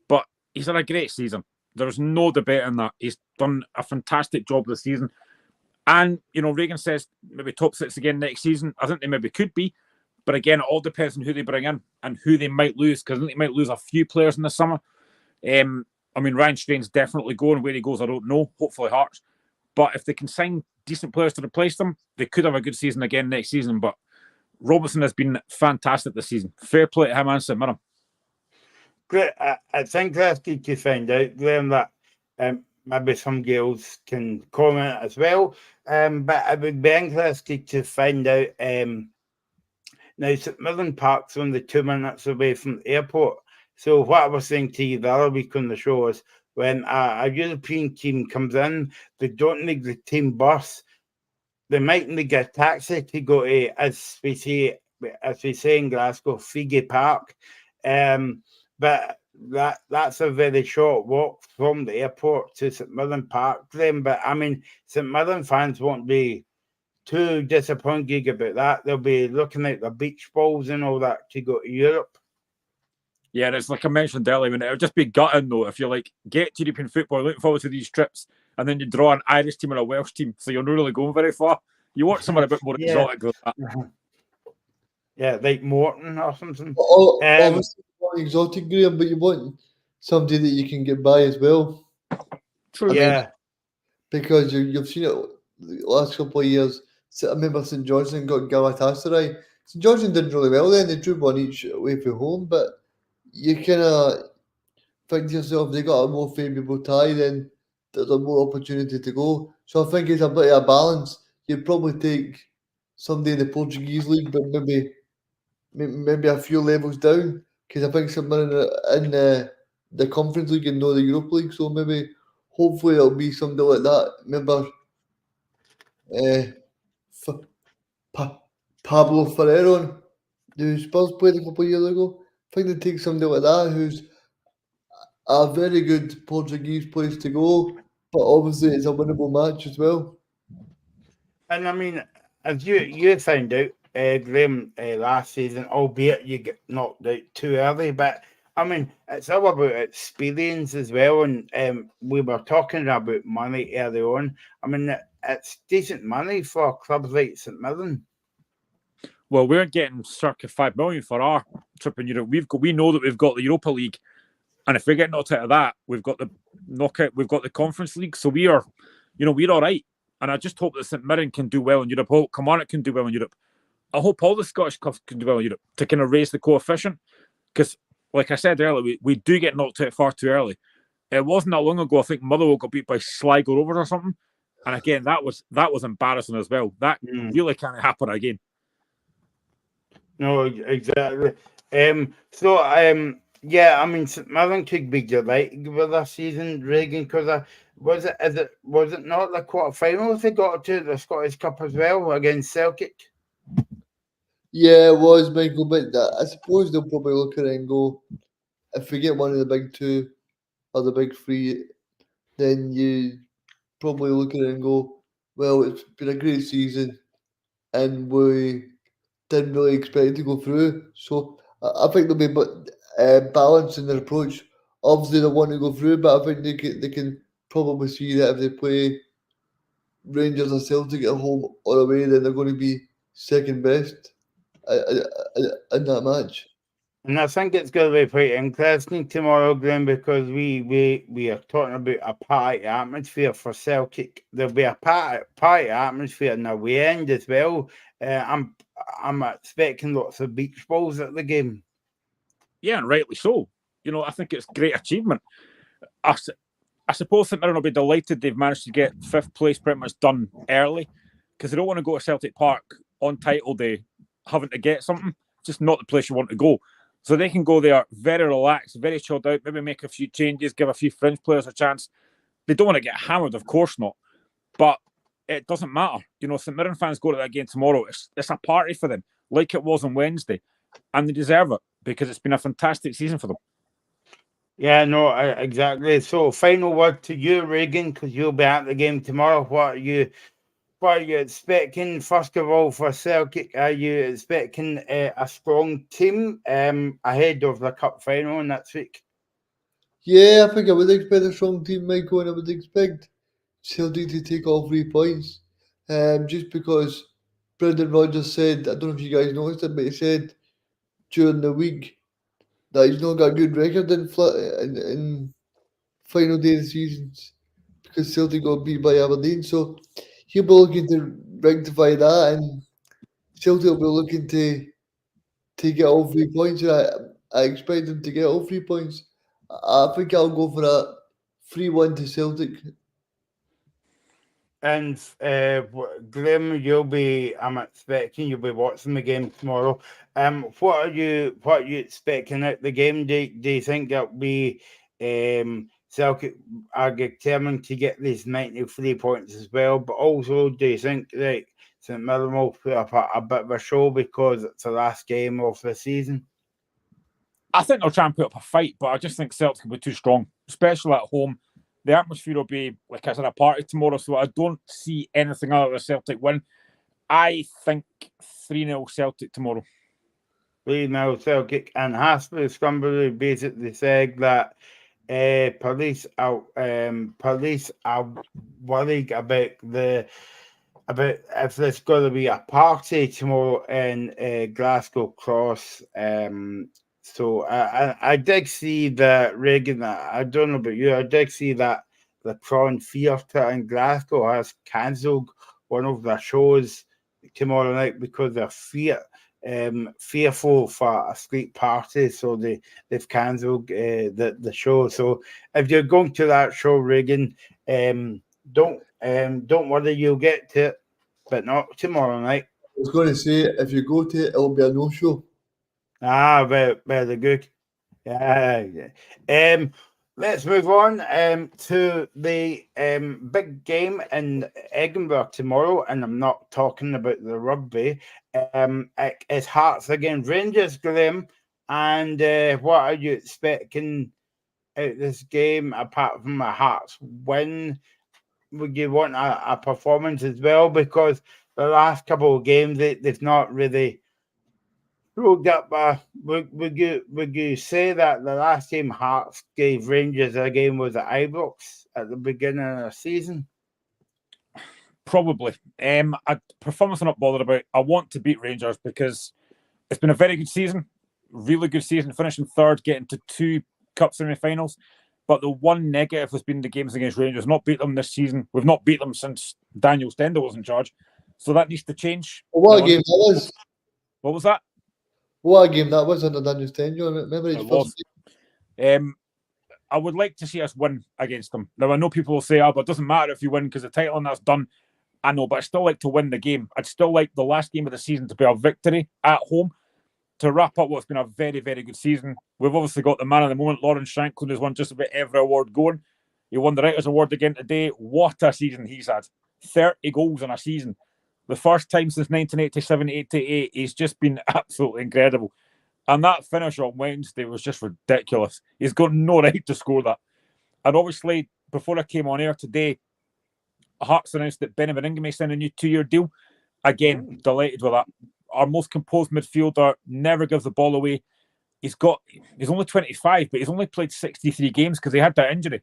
But he's had a great season. There's no debate on that. He's done a fantastic job this season. And, you know, Reagan says maybe top six again next season. I think they maybe could be. But again, it all depends on who they bring in and who they might lose, because I think they might lose a few players in the summer. I mean, Ryan Strain's definitely going. Where he goes, I don't know. Hopefully Hearts. But if they can sign decent players to replace them, they could have a good season again next season. But Robertson has been fantastic this season. Fair play to him and St Mirren. Great. I think that's good to find out, Graham, that maybe some girls can comment as well. But it would be interesting to find out. Now, St Mirren Park's only 2 minutes away from the airport. So what I was saying to you the other week on the show is when a European team comes in, they don't need the team bus. They might need a taxi to go to, as we say in Glasgow, Figgy Park. But that's a very short walk from the airport to St Mirren Park then. But I mean, St Mirren fans won't be too disappointed about that. They'll be looking at the beach balls and all that to go to Europe. Yeah, it's like I mentioned earlier, it would just be gutting though if you like get to European football, looking forward to these trips, and then you draw an Irish team and a Welsh team, so you're not really going very far. You want someone a bit more exotic than that. Yeah, like Morton or something. Obviously, you want exotic, Graham, but you want somebody that you can get by as well. True. Yeah. Because you've seen it the last couple of years. I remember St Johnstone got Galatasaray. St Johnstone did really well then. They drew one each away from home, but you kind of think to yourself, they got a more favourable tie, then there's a more opportunity to go. So I think it's a bit of a balance. You'd probably take somebody in the Portuguese league, but maybe a few levels down, because I think someone in the Conference League and not the Europa League. So maybe, hopefully, it'll be somebody like that. Remember, Pablo Ferreiro, who Spurs played a couple of years ago. I think they take somebody like that who's a very good Portuguese place to go, but obviously it's a winnable match as well. And I mean, as you found out, Graham, last season, albeit you get knocked out too early, but I mean, it's all about experience as well. And we were talking about money early on. I mean, it's decent money for clubs like St Mirren. Well, we're getting circa 5 million for our trip in Europe. We know that we've got the Europa League, and if we get knocked out of that, we've got the knockout, we've got the Conference League. So we're all right. And I just hope that St Mirren can do well in Europe. I hope Kilmarnock can do well in Europe. I hope all the Scottish clubs can do well in Europe to kind of raise the coefficient. Because, like I said earlier, we do get knocked out far too early. It wasn't that long ago, I think Motherwell got beat by Sligo Rovers or something. And again, that was embarrassing as well. That really can't happen again. No, exactly. Yeah, I mean, St Mirren could be delighted with this season, Reagan, because was it not the quarterfinals they got to the Scottish Cup as well against Celtic? Yeah, it was, Michael, but I suppose they'll probably look at it and go, if we get one of the big two or the big three, then you probably look at it and go, well, it's been a great season and we didn't really expect to go through. So I think there'll be balance in their approach. Obviously, they want to go through, but I think they can probably see that if they play Rangers or Celtic at home or away, then they're going to be second best in that match. And I think it's going to be pretty interesting tomorrow, Graham, because we are talking about a party atmosphere for Celtic. There'll be a party atmosphere in the away end as well. I'm expecting lots of beach balls at the game. Yeah, and rightly so. I think it's a great achievement. I suppose St Mirren will be delighted they've managed to get fifth place pretty much done early, because they don't want to go to Celtic Park on title day having to get something. Just not the place you want to go. So they can go there very relaxed, very chilled out, maybe make a few changes, give a few fringe players a chance. They don't want to get hammered, of course not. But it doesn't matter. St Mirren fans go to that game tomorrow. It's a party for them, like it was on Wednesday. And they deserve it, because it's been a fantastic season for them. Yeah, no, exactly. So, final word to you, Regan, because you'll be at the game tomorrow. What are you expecting? First of all, for Celtic, are you expecting a strong team ahead of the cup final next week? Yeah, I think I would expect a strong team, Michael, and I would expect Celtic to take all 3 points. Just because Brendan Rodgers said, I don't know if you guys noticed it, but he said during the week that he's not got a good record in final day of the season because Celtic got beat by Aberdeen. So he'll be looking to rectify that, and Celtic will be looking to get all 3 points. And I expect them to get all 3 points. I think I'll go for a 3-1 to Celtic. And Graham, I'm expecting you'll be watching the game tomorrow. What are you expecting at the game? Do you think it'll be Celtic are determined to get these 93 points as well? But also, do you think that St Mirren will put up a bit of a show because it's the last game of the season? I think they'll try and put up a fight, but I just think Celtic will be too strong, especially at home. The atmosphere will be, like I said, a party tomorrow, so I don't see anything other than a Celtic win. I think 3-0 Celtic tomorrow. 3-0 Celtic, and Hasley Scumberry basically said that police are worried about if there's going to be a party tomorrow in Glasgow Cross. So I did see that, Regan, I don't know about you, I did see that the Prawn Theatre in Glasgow has cancelled one of their shows tomorrow night because they're fearful for a street party. So they've cancelled the show. So if you're going to that show, Regan, don't worry, you'll get to it, but not tomorrow night. I was going to say, if you go to it, it'll be a no-show. Very good. Yeah. Let's move on to the big game in Edinburgh tomorrow, and I'm not talking about the rugby. It's Hearts against Rangers, Graham. And what are you expecting out of this game apart from a Hearts win? Would you want a performance as well? Because the last couple of games they've not really rolled up. Would you say that the last game Hearts gave Rangers a game was at Ibrox at the beginning of the season? Probably. A performance I'm not bothered about. I want to beat Rangers because it's been a very good season, really good season, finishing third, getting to 2 cup semi-finals. But the one negative has been the games against Rangers. Not beat them this season. We've not beat them since Daniel Stendhal was in charge. So that needs to change. What a game that was. What was that? What a game that was under Daniel Stendhal. Remember his first game? I would like to see us win against them. Now, I know people will say, but it doesn't matter if you win because the title and that's done. I know, but I'd still like to win the game. I'd still like the last game of the season to be a victory at home to wrap up what's been a very, very good season. We've obviously got the man of the moment, Lawrence Shanklin, has won just about every award going. He won the Writers' Award again today. What a season he's had. 30 goals in a season. The first time since 1987-88. He's just been absolutely incredible. And that finish on Wednesday was just ridiculous. He's got no right to score that. And obviously, before I came on air today, Hearts announced that Benny Veringame signed a new 2-year deal. Again, delighted with that. Our most composed midfielder, never gives the ball away. He's only 25, but he's only played 63 games because he had that injury.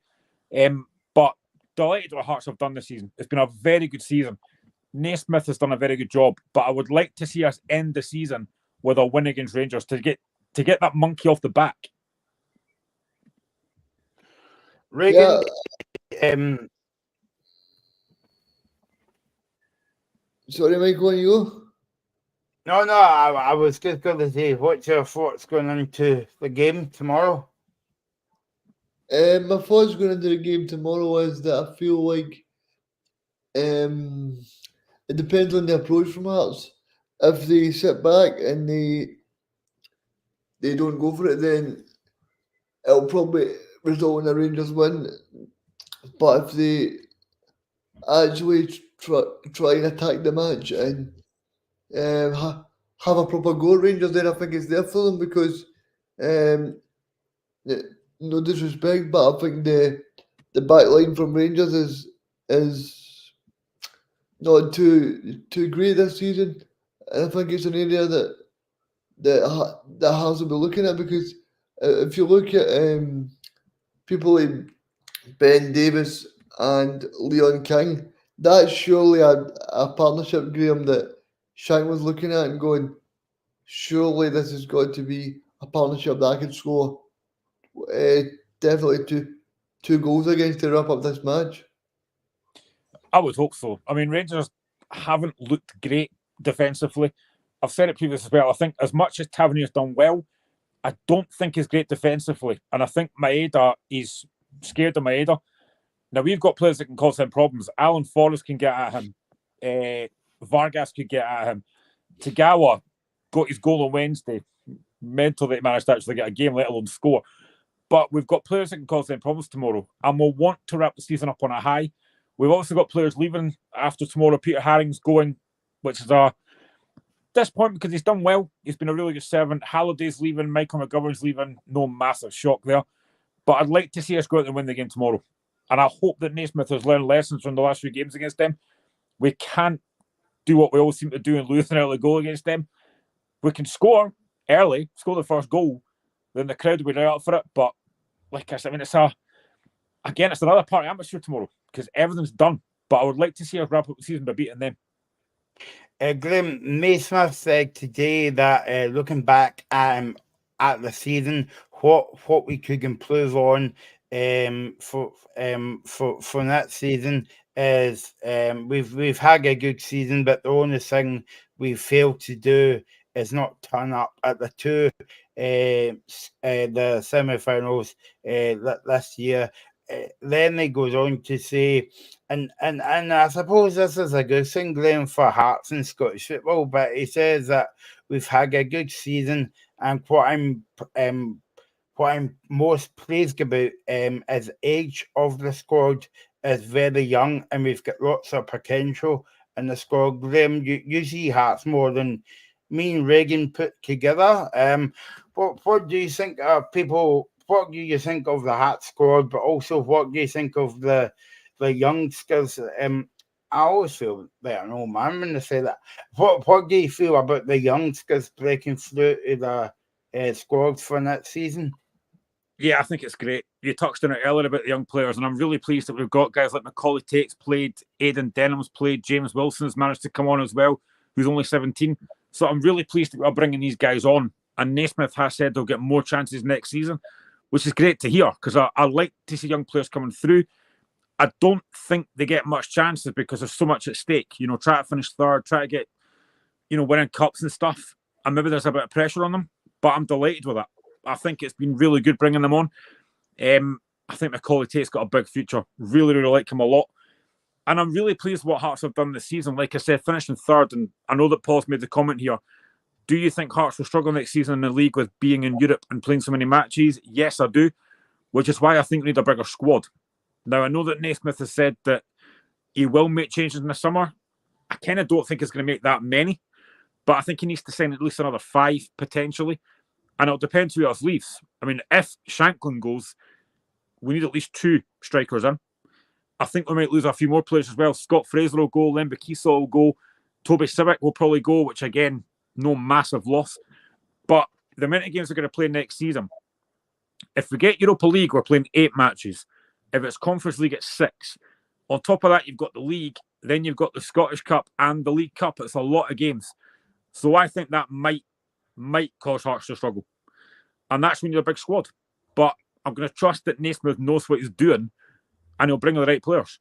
But delighted with what Hearts have done this season. It's been a very good season. Naismith has done a very good job, but I would like to see us end the season with a win against Rangers to get that monkey off the back. Reagan, Sorry, Michael, you? No, I was just going to say, what's your thoughts going into the game tomorrow? My thoughts going into the game tomorrow is that I feel like it depends on the approach from Hearts. If they sit back and they don't go for it, then it'll probably result in a Rangers win. But if they actually try and attack the match and have a proper go at Rangers, then I think it's there for them because no disrespect, but I think the back line from Rangers is not too great this season. And I think it's an area that has to be looking at because if you look at people like Ben Davis and Leon King, that's surely a partnership, Graham, that Shank was looking at and going, surely this has got to be a partnership that I could score definitely two goals against to wrap up this match. I would hope so. I mean, Rangers haven't looked great defensively. I've said it previously as well. I think as much as Tavernier's done well, I don't think he's great defensively. And I think Maeda is scared of Maeda. Now, we've got players that can cause him problems. Alan Forrest can get at him. Vargas could get at him. Tagawa got his goal on Wednesday. Mental that he managed to actually get a game, let alone score. But we've got players that can cause them problems tomorrow. And we'll want to wrap the season up on a high. We've also got players leaving after tomorrow. Peter Haring's going, which is a disappointment because he's done well. He's been a really good servant. Halliday's leaving. Michael McGovern's leaving. No massive shock there. But I'd like to see us go out and win the game tomorrow. And I hope that Naismith has learned lessons from the last few games against them. We can't do what we always seem to do and lose an early goal against them. We can score early, score the first goal, then the crowd will be right up for it. But like I said, I mean, it's another party atmosphere tomorrow because everything's done. But I would like to see us wrap up the season by beating them. Graham, Naismith said today that looking back at the season, what we could improve on for that season is we've had a good season, but the only thing we failed to do is not turn up at the semi-finals last year. Then he goes on to say, and I suppose this is a good thing, Graham, for Hearts and Scottish football, but he says that we've had a good season, and what I'm most pleased about is age of the squad is very young, and we've got lots of potential in the squad. Graham, you see Hearts more than me and Reagan put together. What do you think of people? What do you think of the Hearts squad? But also, what do you think of the youngsters? I always feel that an old man when they say that. What do you feel about the youngsters breaking through to the squad for next season? Yeah, I think it's great. You touched on it earlier about the young players, and I'm really pleased that we've got guys like Macaulay Tate's played, Aidan Denham's played, James Wilson's managed to come on as well, who's only 17. So I'm really pleased that we're bringing these guys on. And Naismith has said they'll get more chances next season, which is great to hear because I like to see young players coming through. I don't think they get much chances because there's so much at stake. You know, try to finish third, try to get, winning cups and stuff. And maybe there's a bit of pressure on them, but I'm delighted with that. I think it's been really good bringing them on. I think Macaulay Tate's got a big future. Really, really like him a lot. And I'm really pleased with what Hearts have done this season. Like I said, finishing third. And I know that Paul's made the comment here. Do you think Hearts will struggle next season in the league with being in Europe and playing so many matches? Yes, I do. Which is why I think we need a bigger squad. Now, I know that Naismith has said that he will make changes in the summer. I kind of don't think he's going to make that many. But I think he needs to sign at least another 5, potentially. And it'll depend who else leaves. I mean, if Shanklin goes, we need at least 2 strikers in. I think we might lose a few more players as well. Scott Fraser will go, Lembikisa will go, Toby Sivic will probably go, which again, no massive loss. But the amount of games we're going to play next season, if we get Europa League, we're playing 8 matches. If it's Conference League, it's 6. On top of that, you've got the league, then you've got the Scottish Cup and the League Cup. It's a lot of games. So I think that might cause Hearts to struggle. And that's when you're a big squad. But I'm going to trust that Naismith knows what he's doing and he'll bring the right players.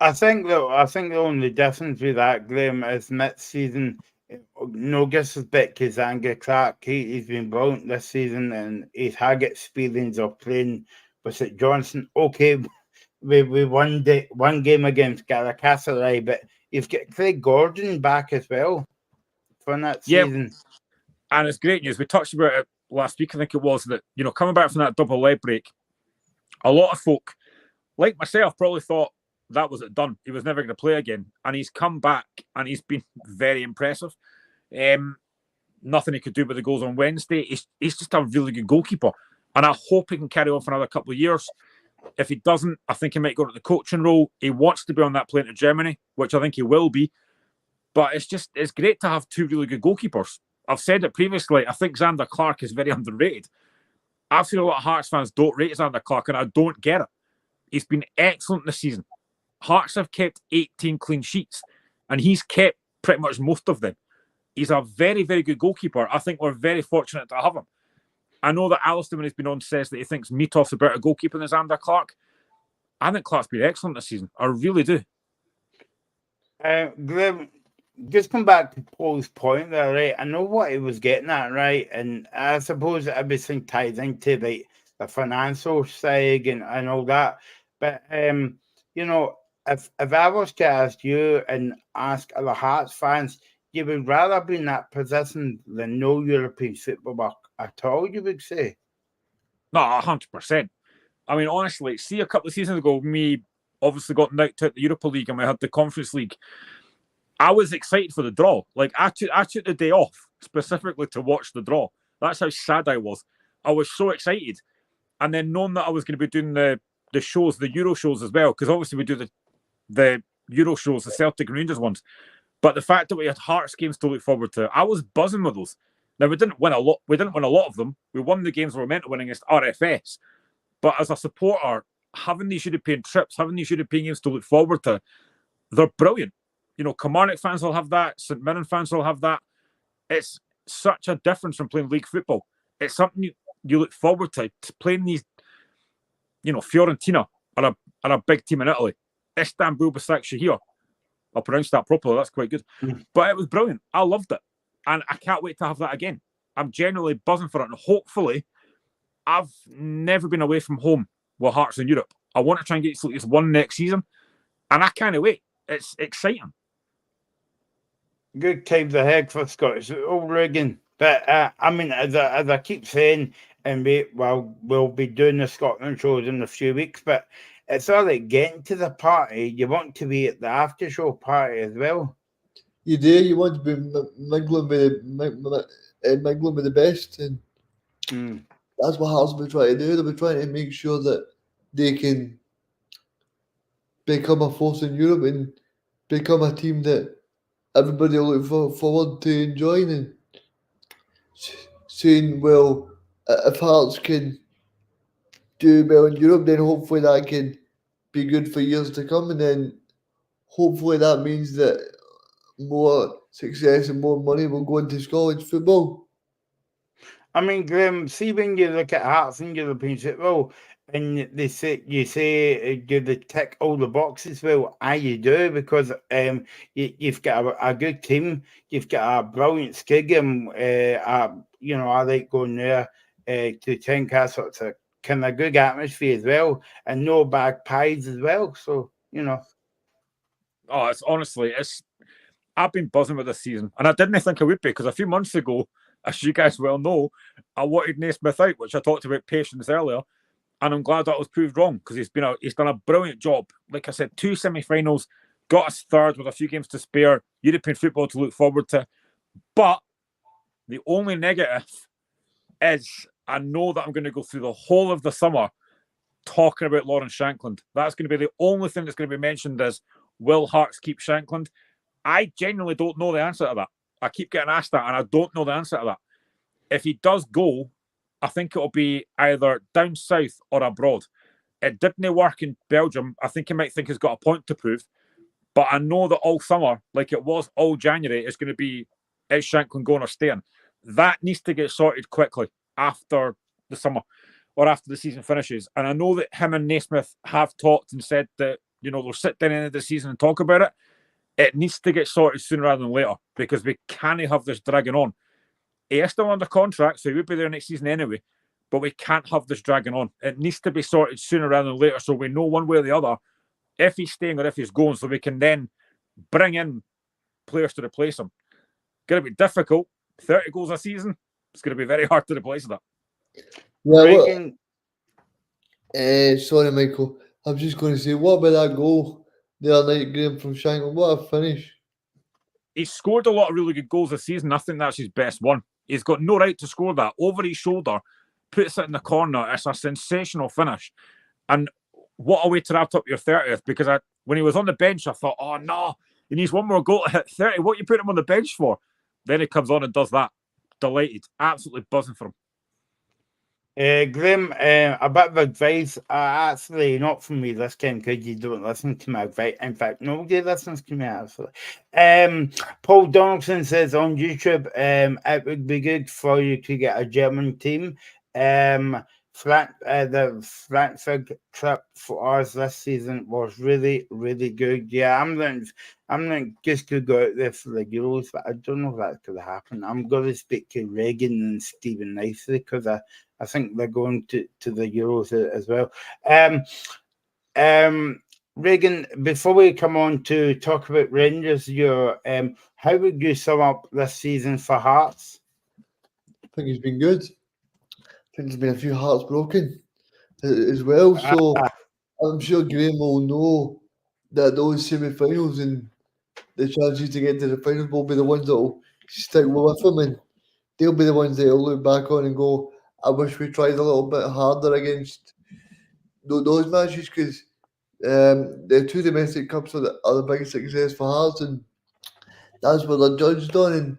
I think the only difference with that, Graham, is next season, no disrespect to Zanger Clark, he's been brilliant this season and he's had experience of playing with St Johnson. Okay, we won one game against Galatasaray, but you've got Craig Gordon back as well for that season. And it's great news. We touched about it last week, I think it was, that, coming back from that double leg break, a lot of folk, like myself, probably thought that was it done. He was never going to play again. And he's come back and he's been very impressive. Nothing he could do with the goals on Wednesday. He's just a really good goalkeeper. And I hope he can carry on for another couple of years. If he doesn't, I think he might go to the coaching role. He wants to be on that plane to Germany, which I think he will be. But it's great to have 2 really good goalkeepers. I've said it previously. I think Zander Clark is very underrated. I've seen a lot of Hearts fans don't rate Zander Clark, and I don't get it. He's been excellent this season. Hearts have kept 18 clean sheets, and he's kept pretty much most of them. He's a very, very good goalkeeper. I think we're very fortunate to have him. I know that Alistair, when he's been on, says that he thinks Mitoff's a better goalkeeper than Zander Clark. I think Clark's been excellent this season. I really do. Graham, just come back to Paul's point there, right? I know what he was getting at, right? And I suppose everything ties into the financial side and all that. But, if I was to ask you and ask other Hearts fans, you would rather be in that position than no European football at all, you would say? No, 100%. I mean, honestly, see a couple of seasons ago, me obviously got knocked out the Europa League and we had the Conference League. I was excited for the draw. Like, I took the day off specifically to watch the draw. That's how sad I was. I was so excited. And then knowing that I was going to be doing the shows, the Euro shows as well, because obviously we do the Euro shows, the Celtic and Rangers ones. But the fact that we had Hearts games to look forward to, I was buzzing with those. Now, we didn't win a lot. We didn't win a lot of them. We won the games we were meant to win against RFS. But as a supporter, having these European trips, having these European games to look forward to, they're brilliant. Kilmarnock fans will have that. St Mirren fans will have that. It's such a difference from playing league football. It's something you look forward to playing these. Fiorentina are a big team in Italy. Istanbul Başakşehir. I'll pronounce that properly. That's quite good. But it was brilliant. I loved it. And I can't wait to have that again. I'm genuinely buzzing for it. And hopefully, I've never been away from home with Hearts in Europe. I want to try and get at least one next season. And I can't wait. It's exciting. Good times ahead for Scottish Relegation. But, as I keep saying, and we'll be doing the Scotland shows in a few weeks, but it's all right getting to the party. You want to be at the after show party as well. You do. You want to be mingling with the best, and that's what Hearts will be trying to do. They'll be trying to make sure that they can become a force in Europe and become a team that everybody will look forward to enjoying and saying, well, if Hearts can do well in Europe, then hopefully that can be good for years to come, and then hopefully that means that more success and more money will go into Scottish football. I mean, Graham, see when you look at Hearts and European football, and you say do they tick all the boxes? Well, you do, because you've got a good team, you've got a brilliant stadium. I like going there to Tynecastle. It's a kind of good atmosphere as well, and no bad pies as well. So Oh, I've been buzzing with this season, and I didn't think I would be, because a few months ago, as you guys well know, I wanted Naismith out, which I talked about patience earlier, and I'm glad that was proved wrong, because he's done a brilliant job. Like I said, 2 semi-finals, got us third with a few games to spare, European football to look forward to. But the only negative is I know that I'm going to go through the whole of the summer talking about Lawrence Shankland. That's going to be the only thing that's going to be mentioned is, will Hearts keep Shankland? I genuinely don't know the answer to that. I keep getting asked that, and I don't know the answer to that. If he does go, I think it'll be either down south or abroad. It didn't work in Belgium. I think he might think he's got a point to prove. But I know that all summer, like it was all January, it's going to be, is Shankland going or staying? That needs to get sorted quickly after the summer or after the season finishes. And I know that him and Naismith have talked and said that, they'll sit down in the end of the season and talk about it. It needs to get sorted sooner rather than later because we can't have this dragging on. He is still under contract, so he would be there next season anyway, but we can't have this dragging on. It needs to be sorted sooner rather than later so we know one way or the other if he's staying or if he's going, so we can then bring in players to replace him. Going to be difficult. 30 goals a season, it's going to be very hard to replace that. Yeah, sorry, Michael. I'm just going to say, what about that goal the other night, Graham, from Shankland? What a finish. He's scored a lot of really good goals this season. I think that's his best one. He's got no right to score that. Over his shoulder, puts it in the corner. It's a sensational finish. And what a way to wrap up your 30th, because when he was on the bench, I thought, oh no, he needs one more goal to hit 30. What you put him on the bench for? Then he comes on and does that. Delighted. Absolutely buzzing for him. Graham, a bit of advice. Actually, not from me this time because you don't listen to my advice. In fact, nobody listens to me, actually. Paul Donaldson says on YouTube, it would be good for you to get a German team. The Frankfurt trip for us this season was really, really good. Yeah, I'm not just to go out there for the Euros, but I don't know if that's going to happen. I'm going to speak to Reagan and Stephen nicely because I think they're going to the Euros as well. Reagan, before we come on to talk about Rangers, how would you sum up this season for Hearts? I think it's been good. I think there's been a few hearts broken as well. So I'm sure Graham will know that those semi-finals and the chances to get to the finals will be the ones that will stick with them, and they'll be the ones that will look back on and go, I wish we tried a little bit harder against those matches, because the two domestic cups are the biggest success for Hearts, and that's what they're judged on. And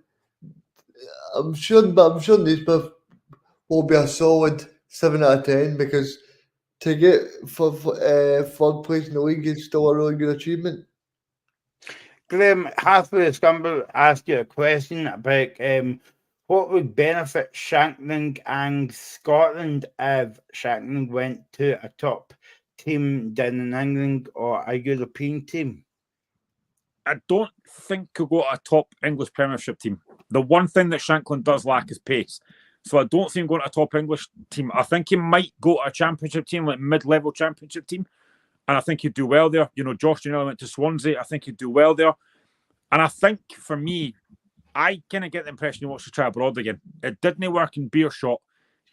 I'm sure Naismith will be a solid 7 out of 10, because to get for third place in the league is still a really good achievement. Graham, halfway Scumble asked you a question about what would benefit Shankland and Scotland if Shankland went to a top team down in England or a European team? I don't think he'll go to a top English Premiership team. The one thing that Shankland does lack is pace. So I don't see him going to a top English team. I think he might go to a championship team, like mid-level championship team. And I think he'd do well there. Josh Janela went to Swansea. I think he'd do well there. And I think, for me, I kind of get the impression he wants to try abroad again. It didn't work in Beershot.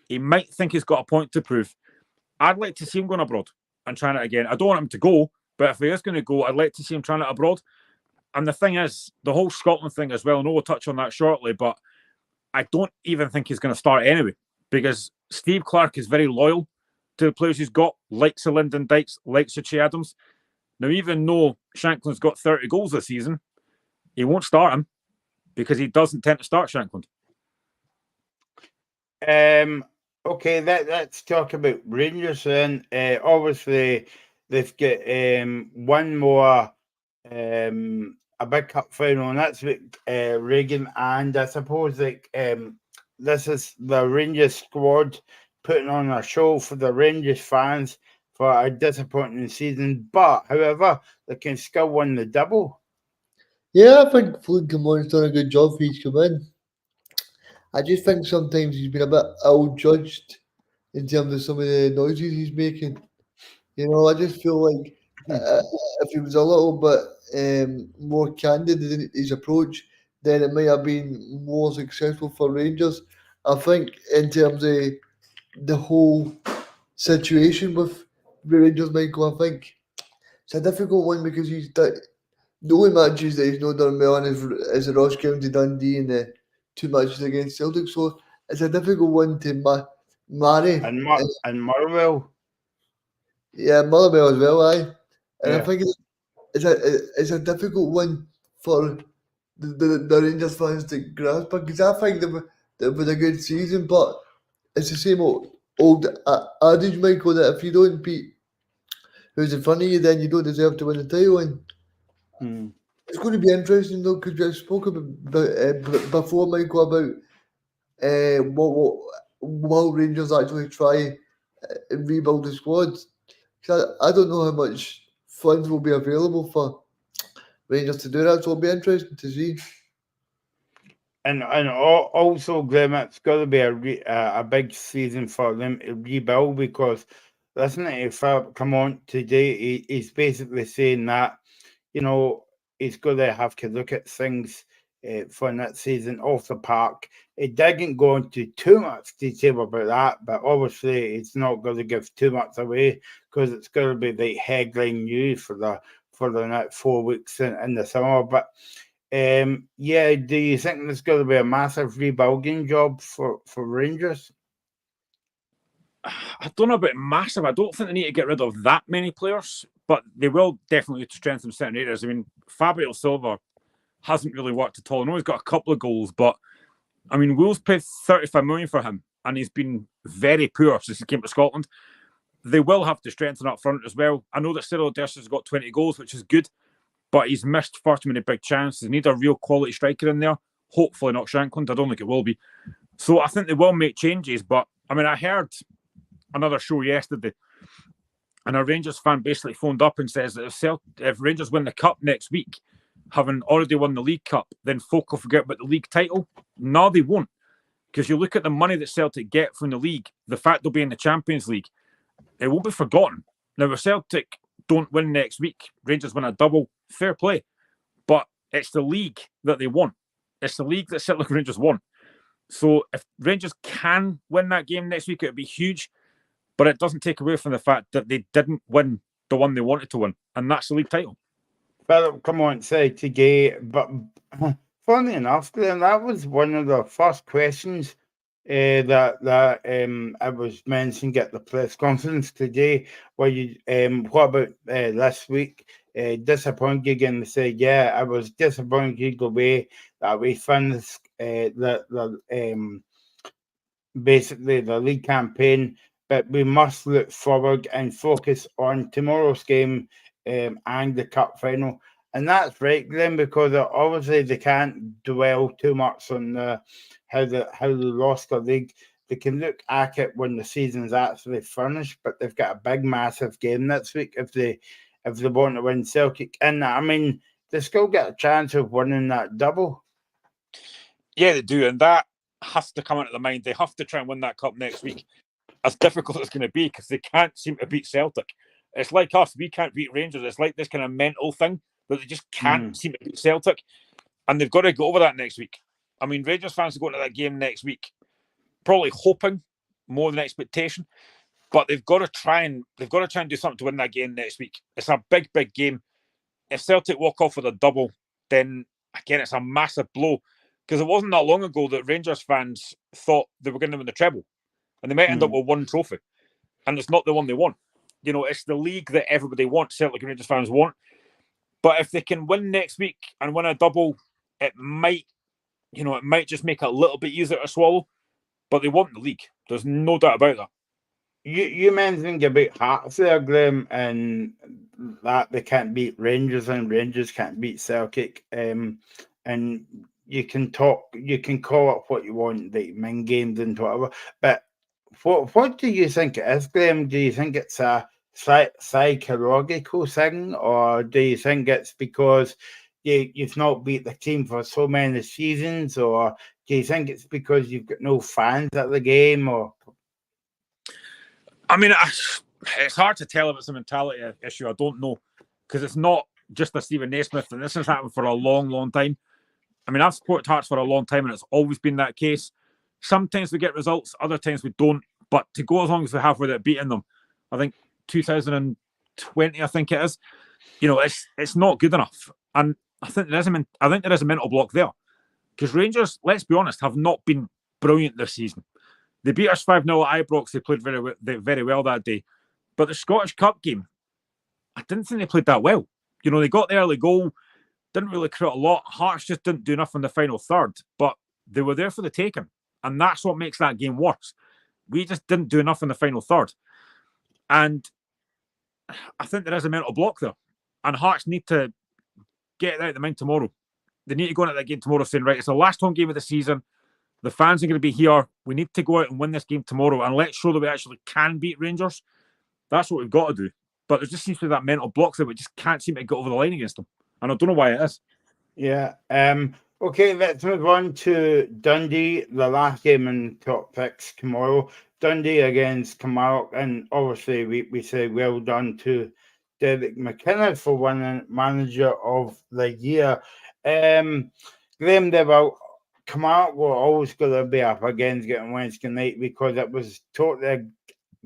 He might think he's got a point to prove. I'd like to see him going abroad and trying it again. I don't want him to go, but if he is going to go, I'd like to see him trying it abroad. And the thing is, the whole Scotland thing as well, I know we'll touch on that shortly, but I don't even think he's going to start anyway, because Steve Clarke is very loyal to the players he's got, likes of Lyndon Dykes, likes of Che Adams. Now, even though Shankland's got 30 goals this season, he won't start him because he doesn't tend to start Shankland. Okay, let's talk about Rangers then. Obviously, they've got one more a big cup final, and that's with Reagan. And I suppose this is the Rangers squad putting on a show for the Rangers fans for a disappointing season. But, however, they can still win the double. Yeah, I think Flynn Cameron's done a good job for he's come in. I just think sometimes he's been a bit ill-judged in terms of some of the noises he's making. I just feel like if he was a little bit more candid in his approach, then it might have been more successful for Rangers. I think in terms of the whole situation with the Rangers, Michael, I think it's a difficult one because the only matches that he's not done well in is the Ross County Dundee and the 2 matches against Celtic. So it's a difficult one to marry. And Motherwell. Yeah, Motherwell as well, aye. And I Yeah. think it's a difficult one for the Rangers fans to grasp because I think they've had a good season, but it's the same old adage, Michael, that if you don't beat who's in front of you, then you don't deserve to win the title. And Hmm. it's going to be interesting though, because we spoke before, Michael, about what Rangers actually try and rebuild the squad. 'Cause I don't know how much funds will be available for Rangers to do that, so it'll be interesting to see. And also, Graham, it's got to be a big season for them to rebuild because listening to Philip come on today, he's basically saying that, you know, he's going to have to look at things for next season off the park. He didn't go into too much detail about that, but obviously it's not going to give too much away because it's going to be the headline news for the next 4 weeks in the summer. But yeah, do you think there's going to be a massive rebuilding job for Rangers? I don't know about massive. I don't think they need to get rid of that many players, but they will definitely strengthen certain areas. I mean, Fabio Silva hasn't really worked at all. I know he's got a couple of goals, but I mean, Wolves paid 35 million for him, and he's been very poor since he came to Scotland. They will have to strengthen up front as well. I know that Cyril Dessers has got 20 goals, which is good, but he's missed far too many big chances. They need a real quality striker in there. Hopefully not Shankland. I don't think it will be. So I think they will make changes. But I mean, I heard another show yesterday, and a Rangers fan basically phoned up and says that if Rangers win the cup next week, having already won the League Cup, then folk will forget about the league title. No, they won't. Because you look at the money that Celtic get from the league, the fact they'll be in the Champions League, it won't be forgotten. Now, if Celtic don't win next week, Rangers win a double, fair play. But it's the league that they want. It's the league that Celtic Rangers want. So if Rangers can win that game next week, it would be huge. But it doesn't take away from the fact that they didn't win the one they wanted to win, and that's the league title. Philip, come on, say today, but funny enough, Glenn, that was one of the first questions that I was mentioning at the press conference today. Where you what about this week? Disappointed again to say, yeah, I was disappointed the way that we finished basically the league campaign, but we must look forward and focus on tomorrow's game and the cup final. And that's right, Glenn, because obviously they can't dwell too much on how they lost the league. They can look at it when the season's actually finished, but they've got a big, massive game next week if they want to win Celtic. And I mean, they still get a chance of winning that double. Yeah, they do, and that has to come into the mind. They have to try and win that cup next week. As difficult as it's going to be, because they can't seem to beat Celtic. It's like us, we can't beat Rangers. It's like this kind of mental thing that they just can't seem to beat Celtic. And they've got to go over that next week. I mean, Rangers fans are going to that game next week, probably hoping more than expectation. But they've got to try and do something to win that game next week. It's a big, big game. If Celtic walk off with a double, then again it's a massive blow. Because it wasn't that long ago that Rangers fans thought they were going to win the treble. And they might end up with one trophy. And it's not the one they want. You know, it's the league that everybody wants, Celtic and Rangers fans want. But if they can win next week and win a double, it might just make it a little bit easier to swallow. But they want the league. There's no doubt about that. You mentioned about Hearts there, Graham, and that they can't beat Rangers and Rangers can't beat Celtic. And you can call it what you want, the mind games and whatever. But what do you think it is, Graham? Do you think it's a psychological thing, or do you think it's because you've not beat the team for so many seasons, or do you think it's because you've got no fans at the game, or? I mean, it's hard to tell if it's a mentality issue. I don't know, because it's not just a Stephen Naismith, and this has happened for a long, long time. I mean, I've supported Hearts for a long time, and it's always been that case. Sometimes we get results, other times we don't. But to go as long as we have without beating them, I think 2020, I think it is. You know, it's not good enough, and I think there is a mental block there, because Rangers, let's be honest, have not been brilliant this season. They beat us 5-0 at Ibrox. They played very well that day. But the Scottish Cup game, I didn't think they played that well. You know, they got the early goal, didn't really create a lot. Hearts just didn't do enough in the final third, but they were there for the taking. And that's what makes that game worse. We just didn't do enough in the final third. And I think there is a mental block there. And Hearts need to get it out of the mind tomorrow. They need to go into that game tomorrow saying, right, it's the last home game of the season. The fans are going to be here. We need to go out and win this game tomorrow and let's show that we actually can beat Rangers. That's what we've got to do. But there just seems to be that mental block there. We just can't seem to get over the line against them. And I don't know why it is. Yeah. Okay, let's move on to Dundee, the last game in top 6 tomorrow. Dundee against Kilmarnock. And obviously, we say well done to Derek McInnes for winning Manager of the Year. Graham Devil, Kilmarnock were always going to be up against getting Wednesday night because it was totally a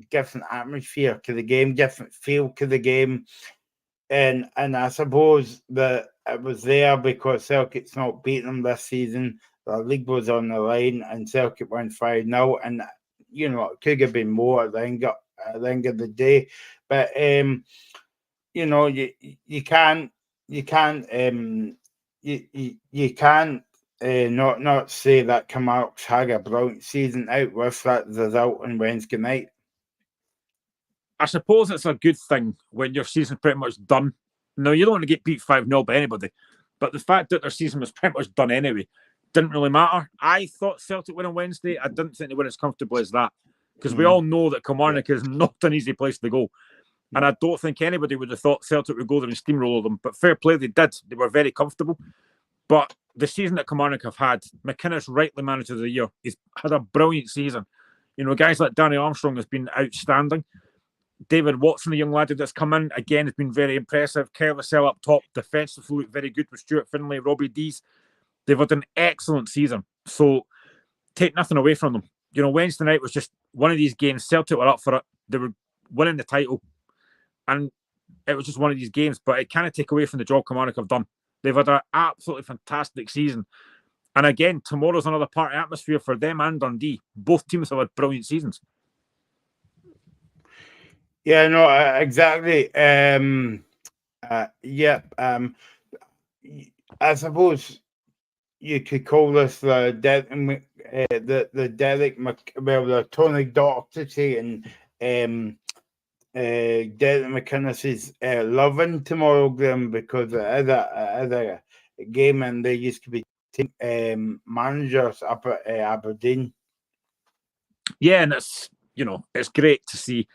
different atmosphere to the game, different feel to the game. And I suppose that it was there because Celtic's not beaten them this season. The league was on the line and Celtic won 5-0. And, you know, it could have been more at the end of the day. But, you know, you can't not say that Kilmarnock's had a brilliant season out with that result on Wednesday night. I suppose it's a good thing when your season's pretty much done. No, you don't want to get beat 5-0 by anybody. But the fact that their season was pretty much done anyway didn't really matter. I thought Celtic win on Wednesday. I didn't think they win as comfortably as that. Because we all know that Kilmarnock is not an easy place to go. And I don't think anybody would have thought Celtic would go there and steamroll them. But fair play, they did. They were very comfortable. But the season that Kilmarnock have had, McInnes rightly Manager of the Year. He's had a brilliant season. You know, guys like Danny Armstrong has been outstanding. David Watson, the young lad that's come in, again, has been very impressive. Kerr Vassell up top, defensively looked very good with Stuart Finlay, Robbie Dees. They've had an excellent season. So take nothing away from them. You know, Wednesday night was just one of these games. Celtic were up for it. They were winning the title. And it was just one of these games. But it can't take away from the job Kilmarnock have done. They've had an absolutely fantastic season. And again, tomorrow's another party atmosphere for them and Dundee. Both teams have had brilliant seasons. Yeah, no, exactly. I suppose you could call this the Tony Docherty and Derek McInnes' loving tomorrow, Graham, because it is a game and they used to be team managers up at Aberdeen. Yeah, and it's great to see.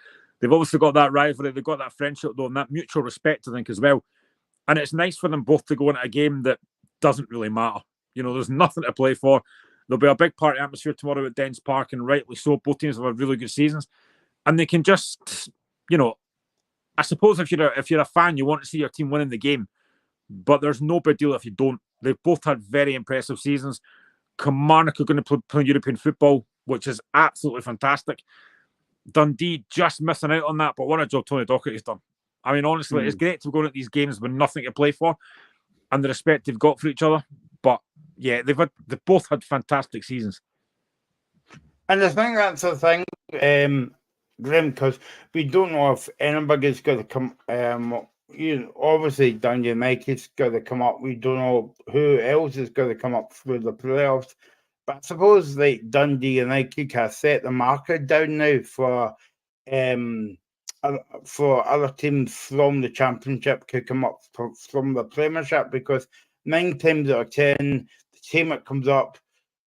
They've obviously got that rivalry, they've got that friendship though, and that mutual respect, I think, as well. And it's nice for them both to go into a game that doesn't really matter. You know, there's nothing to play for. There'll be a big party atmosphere tomorrow at Dens Park, and rightly so. Both teams have had really good seasons. And they can just, you know, I suppose if you're a fan, you want to see your team winning the game. But there's no big deal if you don't. They've both had very impressive seasons. Kilmarnock are going to play European football, which is absolutely fantastic. Dundee just missing out on that, but what a job Tony Docherty's done. I mean, honestly, it's great to go at these games with nothing to play for and the respect they've got for each other. But yeah, they've both had fantastic seasons. And I think that's the thing, Graham, because we don't know if anybody's going to come. Obviously, Dundee United's going to come up. We don't know who else is going to come up through the playoffs. But I suppose like Dundee United has set the marker down now for other teams from the Championship to come up from the Premiership, because 9 times out of 10, the team that comes up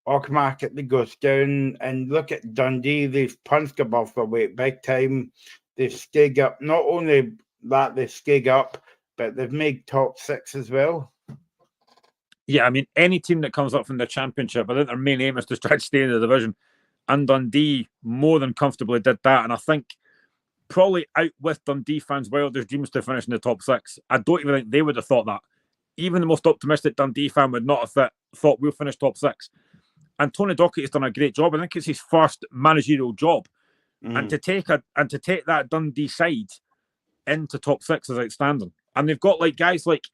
automatically goes down. And look at Dundee, they've punched above their weight big time. They've skig up. Not only that, they skig up, but they've made top 6 as well. Yeah, I mean, any team that comes up from the Championship, I think their main aim is to try to stay in the division. And Dundee more than comfortably did that. And I think probably out with Dundee fans' wildest dreams to finish in the top 6. I don't even think they would have thought that. Even the most optimistic Dundee fan would not have thought we'll finish top 6. And Tony Docherty's done a great job. I think it's his first managerial job. And to take that Dundee side into top 6 is outstanding. And they've got like guys like,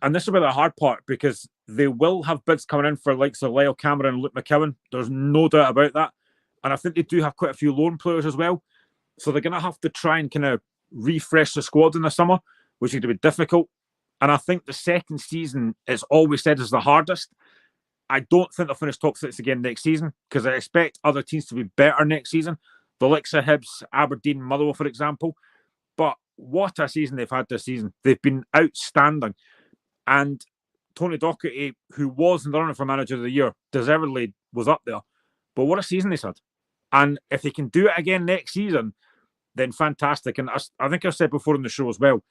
and this will be the hard part, because they will have bids coming in for likes of Lyle Cameron and Luke McKeown. There's no doubt about that. And I think they do have quite a few loan players as well. So they're going to have to try and kind of refresh the squad in the summer, which is going to be difficult. And I think the second season is always said is the hardest. I don't think they'll finish top 6 again next season because I expect other teams to be better next season. The likes of Hibs, Aberdeen, Motherwell, for example. But what a season they've had this season. They've been outstanding. And Tony Docherty, who was in the running for Manager of the Year, deservedly was up there. But what a season he's had. And if they can do it again next season, then fantastic. And I think I've said before in the show as well,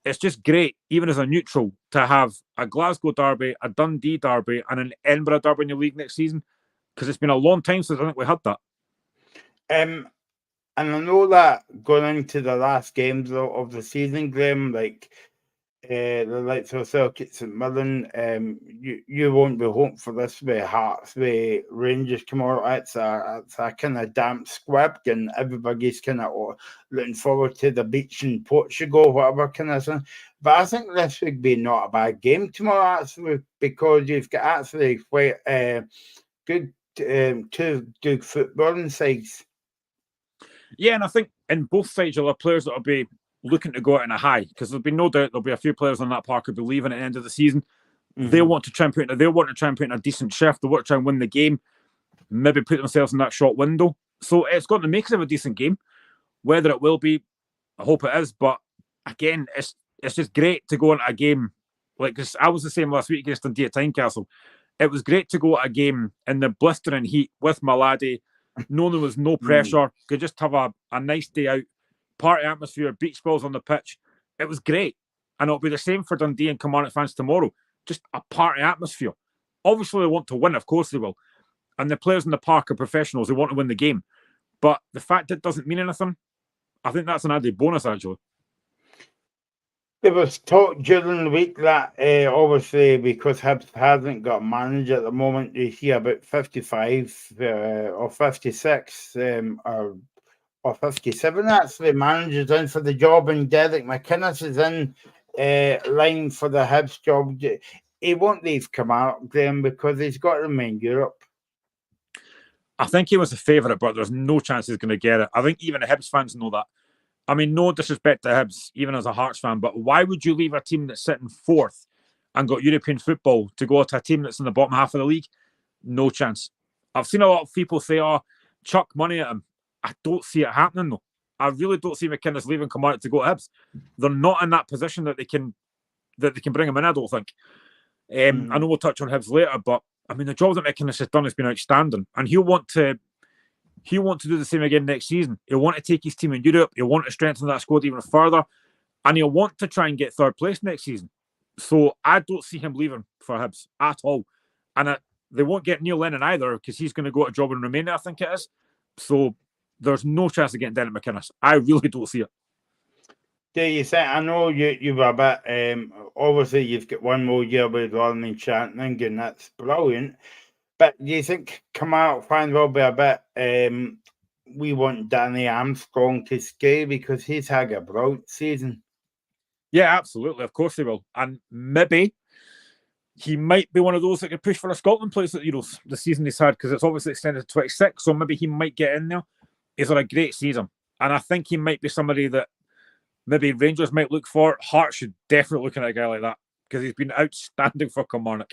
it's just great, even as a neutral, to have a Glasgow derby, a Dundee derby, and an Edinburgh derby in your league next season. Because it's been a long time since I think we had that. And I know that going into the last games of the season, Graham, like the likes of Celtic, St Mirren, you won't be hoping for this with Hearts, with Rangers come out. It's a kind of damp squib, and everybody's kind of looking forward to the beach in Portugal, whatever kind of thing. But I think this would be not a bad game tomorrow, actually, because you've got actually quite good two good footballing sides. Yeah, and I think in both sides you'll have players that will be looking to go out in a high, because there'll be no doubt there'll be a few players on that park who'll be leaving at the end of the season. Mm-hmm. They'll want to try and put in a decent shift. They want to try and win the game, maybe put themselves in that short window. So it's going to make it a decent game. Whether it will be, I hope it is. But again, it's just great to go into a game like this. I was the same last week against Dundee at Tynecastle. It was great to go at a game in the blistering heat with my laddie, knowing there was no pressure, could just have a nice day out, party atmosphere, beach balls on the pitch. It was great. And it'll be the same for Dundee and Kilmarnock fans tomorrow. Just a party atmosphere. Obviously, they want to win. Of course they will. And the players in the park are professionals. They want to win the game. But the fact that it doesn't mean anything, I think that's an added bonus, actually. There was talk during the week that obviously because Hibs hasn't got a manager at the moment, you see about 55 or 56 or 57 actually managers in for the job, and Derek McInnes is in line for the Hibs job. He won't leave Kilmarnock, Graham, because he's got to remain Europe. I think he was a favourite, but there's no chance he's going to get it. I think even the Hibs fans know that. I mean, no disrespect to Hibs, even as a Hearts fan, but why would you leave a team that's sitting fourth and got European football to go to a team that's in the bottom half of the league? No chance. I've seen a lot of people say, chuck money at him. I don't see it happening, though. I really don't see McInnes leaving Kilmarnock to go to Hibs. They're not in that position that they can bring him in, I don't think. I know we'll touch on Hibs later, but I mean, the job that McInnes has done has been outstanding, and he'll want to do the same again next season. He'll want to take his team in Europe. He'll want to strengthen that squad even further. And he'll want to try and get third place next season. So I don't see him leaving for Hibs at all. And they won't get Neil Lennon either, because he's going to go to a job in Romania, I think it is. So there's no chance of getting Derek McInnes. I really don't see it. Do you think, I know you were a bit, obviously you've got one more year with Rodney Chanting, and that's brilliant. But do you think Kilmarnock fans will be a bit, we want Danny Armstrong to stay because he's had a brilliant season? Yeah, absolutely. Of course he will. And maybe he might be one of those that could push for a Scotland place at Euros the season he's had, because it's obviously extended to 26, so maybe he might get in there. He's had a great season. And I think he might be somebody that maybe Rangers might look for. Hearts should definitely look at a guy like that, because he's been outstanding for Kilmarnock.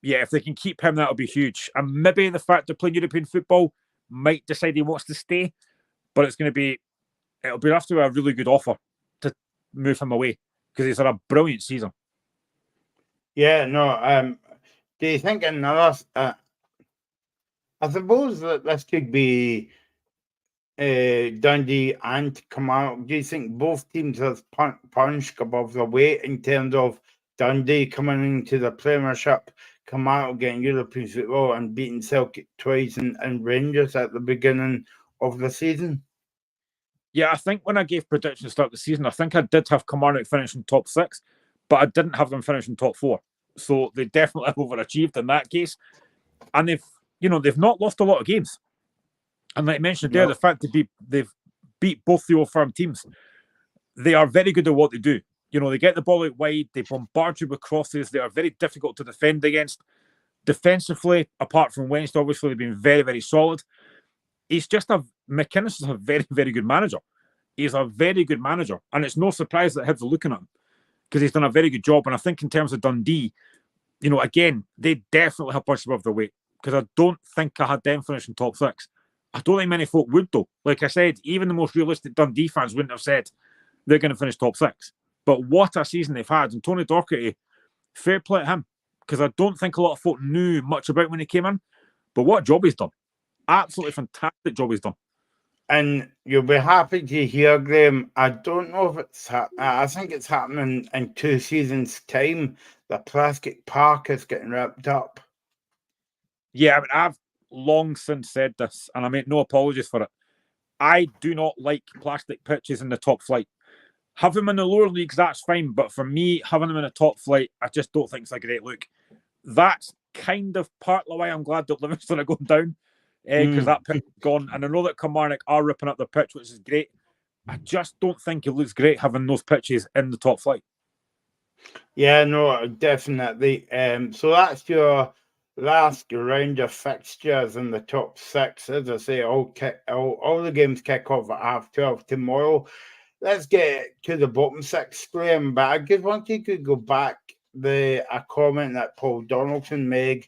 Yeah, if they can keep him, that'll be huge. And maybe the fact they're playing European football might decide he wants to stay, but it'll be after a really good offer to move him away, because he's had a brilliant season. Yeah, no. Do you think another? I suppose that this could be Dundee and Kilmarnock. Do you think both teams have punched above their weight in terms of Dundee coming into the Premiership, Kilmarnock getting European football, and beating Celtic twice and Rangers at the beginning of the season? Yeah, I think when I gave predictions to start the season, I think I did have Kilmarnock finishing top 6, but I didn't have them finishing top 4. So they definitely have overachieved in that case. And they've not lost a lot of games. And like I mentioned there, the fact they've beat both the old firm teams, they are very good at what they do. They get the ball out wide, they bombard you with crosses, they are very difficult to defend against. Defensively, apart from Wednesday, obviously, they've been very, very solid. McInnes is a very, very good manager. He's a very good manager. And it's no surprise that Hibs are looking at him because he's done a very good job. And I think in terms of Dundee, again, they definitely have punched above their weight because I don't think I had them finishing top 6. I don't think many folk would, though. Like I said, even the most realistic Dundee fans wouldn't have said they're going to finish top 6. But what a season they've had. And Tony Docherty, fair play to him, because I don't think a lot of folk knew much about when he came in. But what a job he's done. Absolutely fantastic job he's done. And you'll be happy to hear, Graham, I don't know if it's I think it's happening in 2 seasons' time. The plastic park is getting wrapped up. Yeah, I mean, I've long since said this, and I make no apologies for it. I do not like plastic pitches in the top flight. Have them in the lower leagues, that's fine. But for me, having them in the top flight, I just don't think it's a great look. That's kind of partly why I'm glad that Livingston are going down, because that pitch is gone. And I know that Kilmarnock are ripping up the pitch, which is great. I just don't think it looks great having those pitches in the top flight. Yeah, no, definitely. So that's your last round of fixtures in the top 6. As I say, all the games kick off at 12:30 tomorrow. Let's get to the bottom 6, Graham. But I just wanted to go back a comment that Paul Donaldson made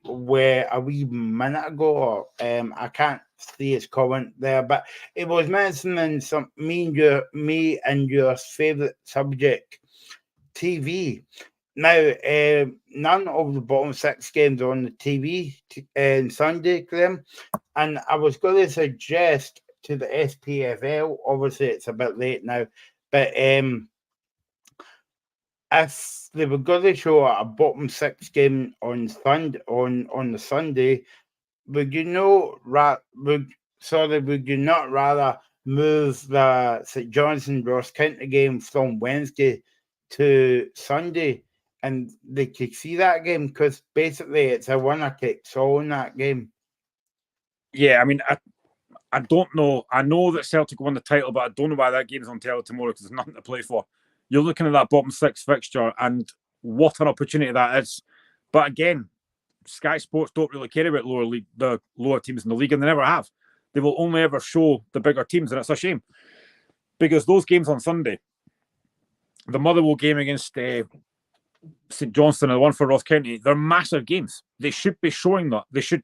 where a wee minute ago. I can't see his comment there, but it was mentioning me and your favourite subject, TV. Now, none of the bottom 6 games on the TV on Sunday, Graham, and I was going to suggest to the SPFL, obviously it's a bit late now, but if they were going to show a bottom 6 game on the Sunday, would you not rather move the St Johnstone Ross County game from Wednesday to Sunday, and they could see that game? Because basically it's a winner takes all in that game. Yeah, I mean, I don't know. I know that Celtic won the title, but I don't know why that game's on telly tomorrow because there's nothing to play for. You're looking at that bottom 6 fixture, and what an opportunity that is. But again, Sky Sports don't really care about the lower teams in the league, and they never have. They will only ever show the bigger teams, and it's a shame. Because those games on Sunday, the Motherwell game against St Johnstone and the one for Ross County, they're massive games. They should be showing that. They should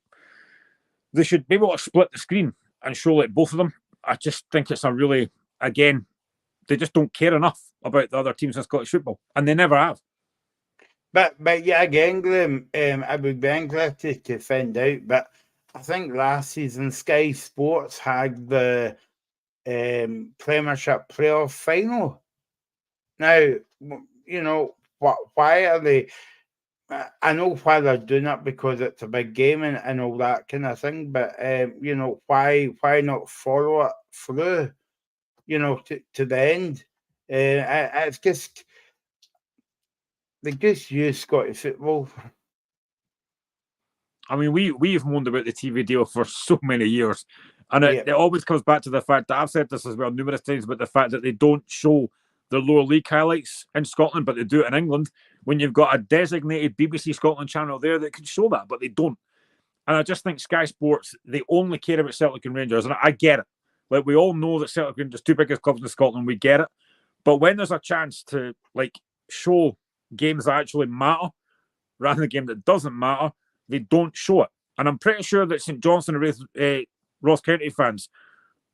be able to split the screen and show like both of them. I just think it's a really, again, they just don't care enough about the other teams in Scottish football, and they never have. But yeah, again, Graham, I would be interested to find out. But I think last season Sky Sports had the Premiership playoff final. Now, why are they? I know why they're doing it, because it's a big game and all that kind of thing. But why not follow it through? To the end. It's just they just use Scottish football. I mean, we've moaned about the TV deal for so many years, and it always comes back to the fact that I've said this as well numerous times, but the fact that they don't show the lower league highlights in Scotland, but they do it in England, when you've got a designated BBC Scotland channel there that can show that, but they don't. And I just think Sky Sports, they only care about Celtic and Rangers, and I get it. Like, we all know that Celtic and Rangers, 2 biggest clubs in Scotland, we get it. But when there's a chance to show games that actually matter rather than a game that doesn't matter, they don't show it. And I'm pretty sure that St Johnstone and Ross County fans,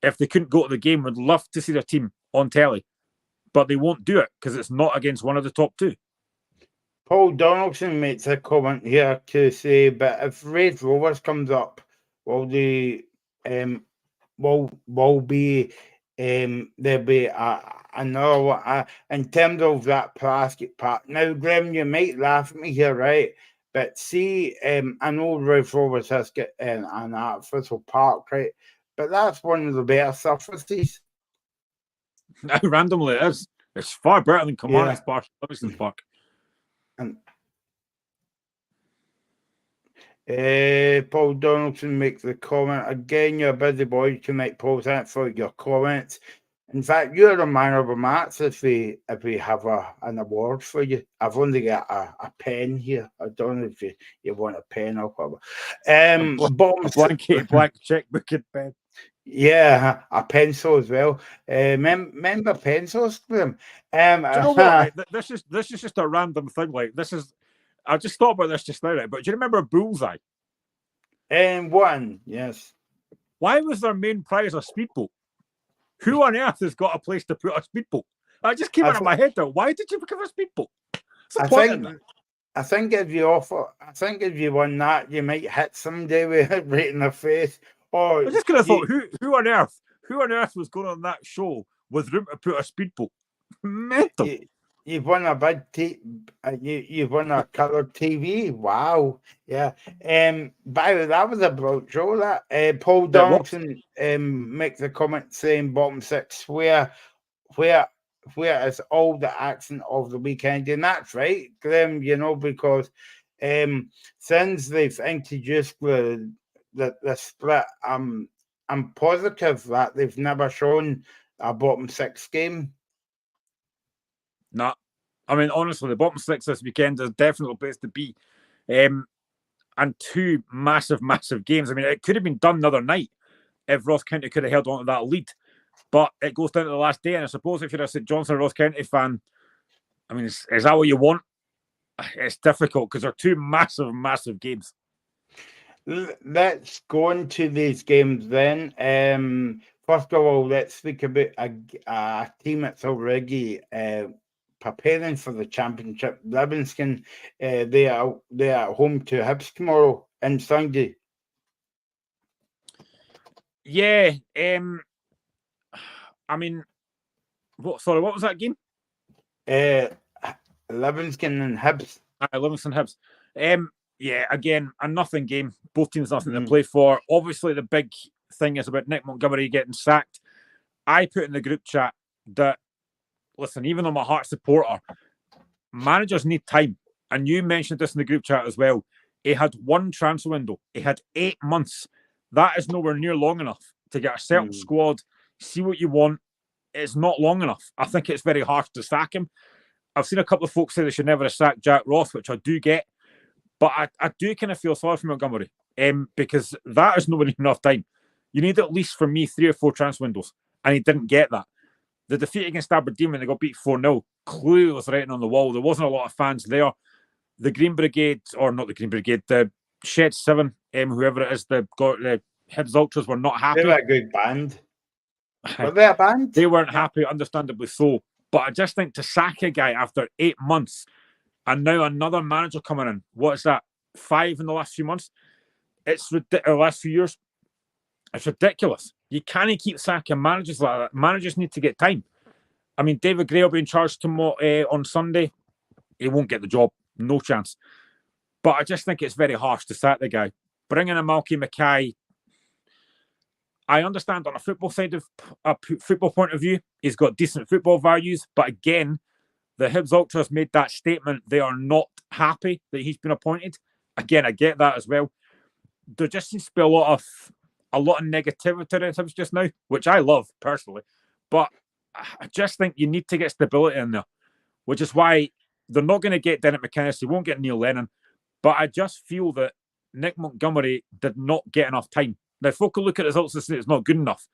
if they couldn't go to the game, would love to see their team on telly. But they won't do it because it's not against one of the top 2. Paul Donaldson makes a comment here to say, but if Raith Rovers comes up, will they will be there'll be another one in terms of that plastic part. Now, Graham, you might laugh at me here, right? But see, I know Raith Rovers has got an artificial park, right? But that's one of the better surfaces. Randomly, it is. It's far better than Kilmarnock's Park, Livingston Park. And Paul Donaldson makes the comment again. You're a busy boy tonight, Paul. Thanks for your comments. In fact, you're a man of a match if we have an award for you. I've only got a pen here. I don't know if you want a pen or whatever. Blank checkbook and pen. Yeah, a pencil as well. Remember pencils, Graham? Do you know what? Right? This is just a random thing. Like this is, I just thought about this just now. Right? But do you remember Bullseye? One, yes. Why was their main prize a speedboat? Who on earth has got a place to put a speedboat? I just came out of my head though. Why did you pick up a speedboat? I think if you won that, you might hit somebody with it right in the face. Or I just kind of thought, who on earth was going on that show with room to put a speedboat? Mental. You've won a you've won a coloured TV. Wow, yeah. By the way, that was a broad show. That Paul Donaldson makes a comment saying bottom six where is all the action of the weekend, and that's right, Graham. Because since they've introduced the split, I'm positive that they've never shown a bottom six game. Nah, I mean, honestly, the bottom six this weekend is definitely a place to be. And two massive games. I mean, it could have been done the other night if Ross County could have held on to that lead. But it goes down to the last day. And I suppose if you're a St Johnstone Ross County fan, I mean, is that what you want? It's difficult because they're two massive games. Let's go into these games then. First of all, let's speak about a team that's already preparing for the championship. Livingston, they are at home to Hibs tomorrow and Sunday. Yeah, I mean, what was that game? Livingston and Hibs. Livingston Hibs. Yeah, again, a nothing game. Both teams nothing to play for. Obviously, the big thing is about Nick Montgomery getting sacked. I put in the group chat that, listen, even though I'm a Hearts supporter, managers need time. And you mentioned this in the group chat as well. He had one transfer window. He had 8 months. That is nowhere near long enough to get a Celtic squad, see what you want. It's not long enough. I think it's very harsh to sack him. I've seen a couple of folks say they should never have sacked Jack Ross, which I do get. But I do kind of feel sorry for Montgomery because that is nowhere near enough time. You need at least, for me, 3 or 4 transfer windows. And he didn't get that. The defeat against Aberdeen when they got beat 4-0 clearly was writing on the wall. There wasn't a lot of fans there. The Green Brigade, or not the Green Brigade, the Shed 7, whoever it is, the Hibs Ultras were not happy. They were a good band. Were they a band? They weren't happy, understandably so. But I just think to sack a guy after 8 months and now another manager coming in, what is that, 5 in the last few months? It's ridiculous. Last few years, it's ridiculous. You can't keep sacking managers like that. Managers need to get time. I mean, David Gray will be in charge tomorrow on Sunday. He won't get the job. No chance. But I just think it's very harsh to sack the guy. Bringing in Malky Mackay, I understand on a football side of a football point of view, he's got decent football values. But again, the Hibs Ultras made that statement. They are not happy that he's been appointed. Again, I get that as well. There just seems to be a lot of negativity in Hibs just now, which I love personally. But I just think you need to get stability in there, which is why they're not going to get Derek McInnes. They won't get Neil Lennon. But I just feel that Nick Montgomery did not get enough time. Now, folk will look at results and say it's not good enough,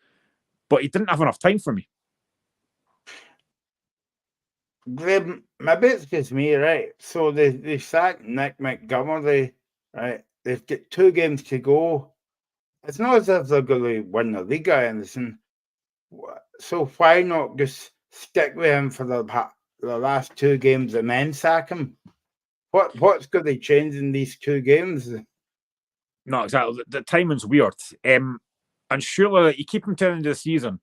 but he didn't have enough time for me. Graham, maybe it's just me, right? So they sacked Nick Montgomery, right? They've got 2 games to go. It's not as if they're going to win the league or anything. So why not just stick with him for the last 2 games and then sack him? What's going to change in these 2 games? No, exactly. The timing's weird. And surely you keep him to the end of the season.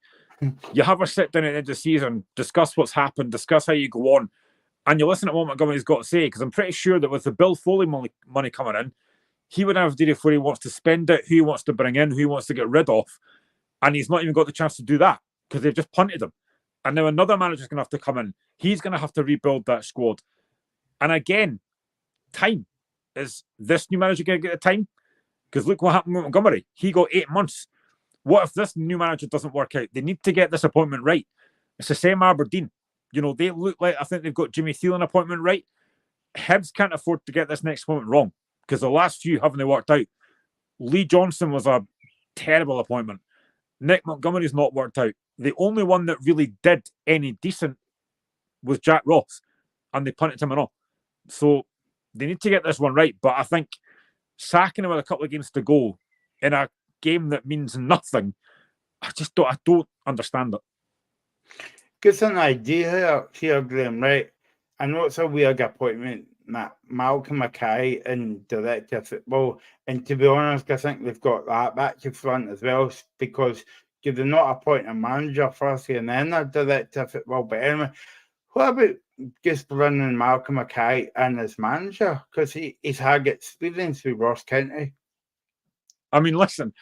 You have a sit down at the end of the season, discuss what's happened, discuss how you go on, and you listen to what Montgomery's got to say, because I'm pretty sure that with the Bill Foley money coming in, he would have idea where he wants to spend it, who he wants to bring in, who he wants to get rid of, and he's not even got the chance to do that because they've just punted him. And now another manager's going to have to come in. He's going to have to rebuild that squad. And again, time. Is this new manager going to get the time? Because look what happened with Montgomery. He got 8 months. What if this new manager doesn't work out? They need to get this appointment right. It's the same Aberdeen. You know, they look like, I think they've got Jimmy Thielen appointment right. Hibs can't afford to get this next appointment wrong because the last few haven't worked out. Lee Johnson was a terrible appointment. Nick Montgomery's not worked out. The only one that really did any decent was Jack Ross, and they punted him and all. So they need to get this one right. But I think sacking him with a couple of games to go in a game that means nothing, I don't understand it. Gives an idea here, Graham, right? I know it's a weird appointment, Malcolm Mackay and Director of Football. And to be honest, I think they've got that back to front as well, because do they not appoint a manager first and then a Director of Football? But anyway, what about just running Malcolm Mackay and his manager? Because he's had experience with Ross County. I mean, listen,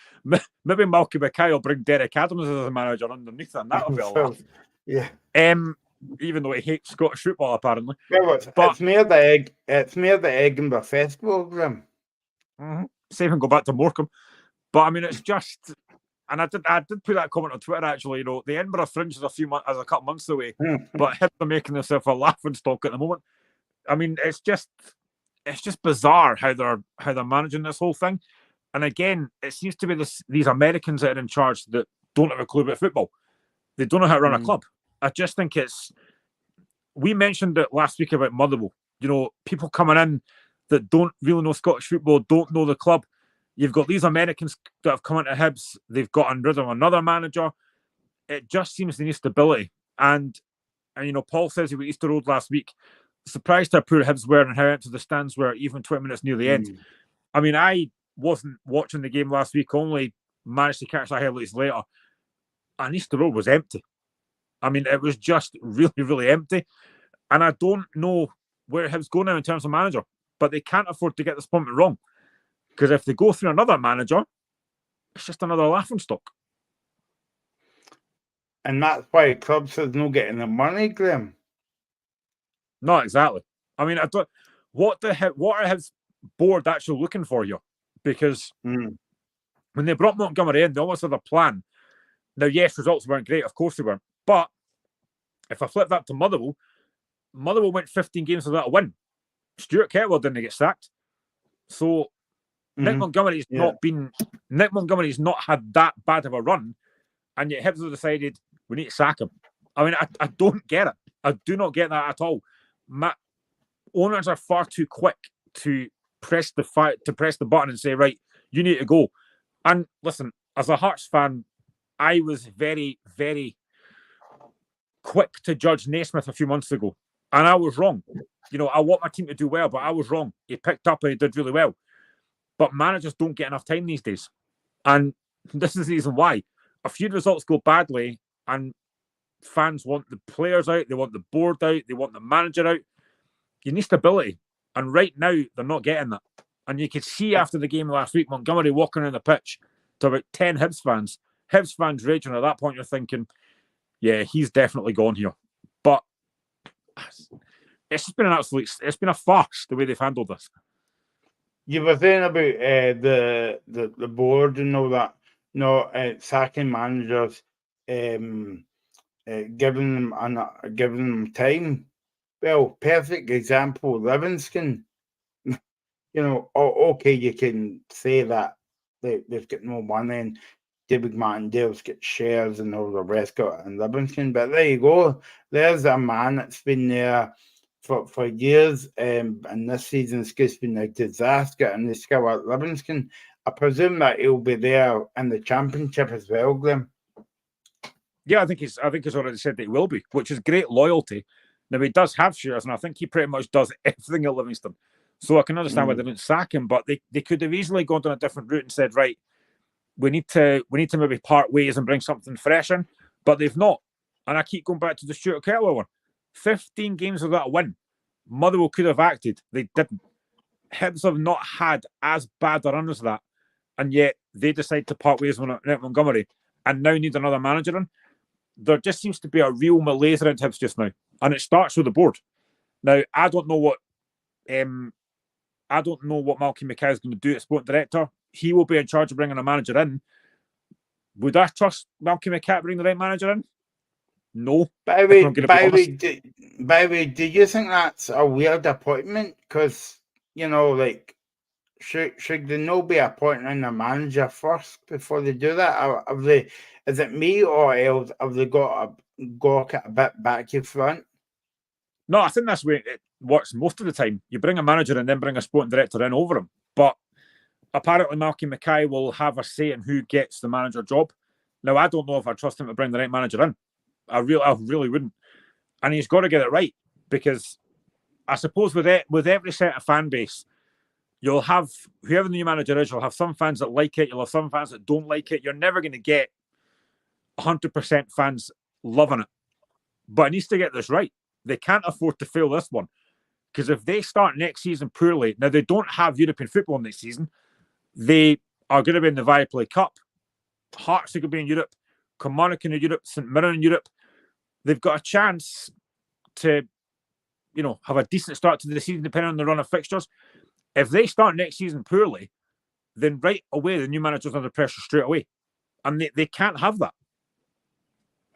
maybe Malcolm Mackay will bring Derek Adams as a manager underneath, and that'll be a laugh. Yeah. Even though he hates Scottish football, apparently. Well, it's mere the egg. It's mere the Edinburgh Festival, Graham. Mm-hmm. Save and go back to Morecambe. But I mean, it's just, and I did put that comment on Twitter actually. You know, the Edinburgh Fringe is a couple months away, but Hibs are making themselves a laughing stock at the moment. I mean, it's just bizarre how they're managing this whole thing. And again, it seems to be these Americans that are in charge that don't have a clue about football. They don't know how to run a club. I just think we mentioned it last week about Motherwell. You know, people coming in that don't really know Scottish football, don't know the club. You've got these Americans that have come into Hibs. They've gotten rid of another manager. It just seems they need stability. And you know, Paul says he went Easter Road last week. Surprised how poor Hibs were and how empty the stands were, even 20 minutes near the end. I mean, I wasn't watching the game last week, only managed to catch the highlights later. And Easter Road was empty. I mean, it was just really, really empty. And I don't know where Hibs go now in terms of manager, but they can't afford to get this appointment wrong. Because if they go through another manager, it's just another laughingstock. And that's why clubs are not getting the money, Graham. Not exactly. I mean, what are Hibs board actually looking for here? Because when they brought Montgomery in, they almost had a plan. Now, yes, results weren't great. Of course they weren't. But if I flip that to Motherwell went 15 games without a win. Stuart Ketwell didn't get sacked. So Nick Montgomery's not had that bad of a run, and yet Hibs have decided we need to sack him. I mean, I don't get it. I do not get that at all. Owners are far too quick to press the button and say, right, you need to go. And listen, as a Hearts fan, I was very, very quick to judge Naismith a few months ago, and I was wrong. You know, I want my team to do well, but I was wrong. He picked up and he did really well. But managers don't get enough time these days. And this is the reason why. A few results go badly, and fans want the players out, they want the board out, they want the manager out. You need stability. And right now, they're not getting that. And you could see after the game last week, Montgomery walking around the pitch to about 10 Hibs fans. Hibs fans raging. At that point, you're thinking, yeah, he's definitely gone here. But it's just been it's been a farce the way they've handled this. You were saying about the board and all that, sacking managers, giving them time. Well, perfect example, Livingston. You know, okay, you can say that they've got no money and David Martindale's got shares and all the rest of it in Livingston, but there you go. There's a man that's been there for years, and this season's just been a disaster, and they still at Livingston. I presume that he'll be there in the Championship as well, Graham. Yeah, I think he's already said that he will be, which is great loyalty. Now, he does have shares, and I think he pretty much does everything at Livingston. So I can understand why they didn't sack him, but they could have easily gone down a different route and said, right, we need to maybe part ways and bring something fresh in, but they've not. And I keep going back to the Stuart Kettle one. 15 games without a win. Motherwell could have acted. They didn't. Hibs have not had as bad a run as that, and yet they decide to part ways with Nick Montgomery and now need another manager in. There just seems to be a real malaise around Hibs just now, and it starts with the board. Now, I don't know what Malcolm Mackay is going to do as sport director. He will be in charge of bringing a manager in. Would I trust Malcolm Mackay to bring the right manager in? No. By If I'm going to be honest. the way, do you think that's a weird appointment? Because, like, should they not be appointing a manager first before they do that? Is it me or else have they got a bit back in front? No, I think that's the way it works most of the time. You bring a manager and then bring a sporting director in over him. But apparently Malky Mackay will have a say in who gets the manager job. Now, I don't know if I trust him to bring the right manager in. I really wouldn't. And he's got to get it right, because I suppose with every set of fan base, you'll have, whoever the new manager is, you'll have some fans that like it, you'll have some fans that don't like it. You're never going to get 100% fans loving it. But it needs to get this right. They can't afford to fail this one. Because if they start next season poorly, now they don't have European football next season. They are going to be in the Viaplay Cup. Hearts are going to be in Europe. Kilmarnock in Europe. St Mirren in Europe. They've got a chance to, have a decent start to the season depending on the run of fixtures. If they start next season poorly, then right away the new manager's under pressure straight away. And they can't have that.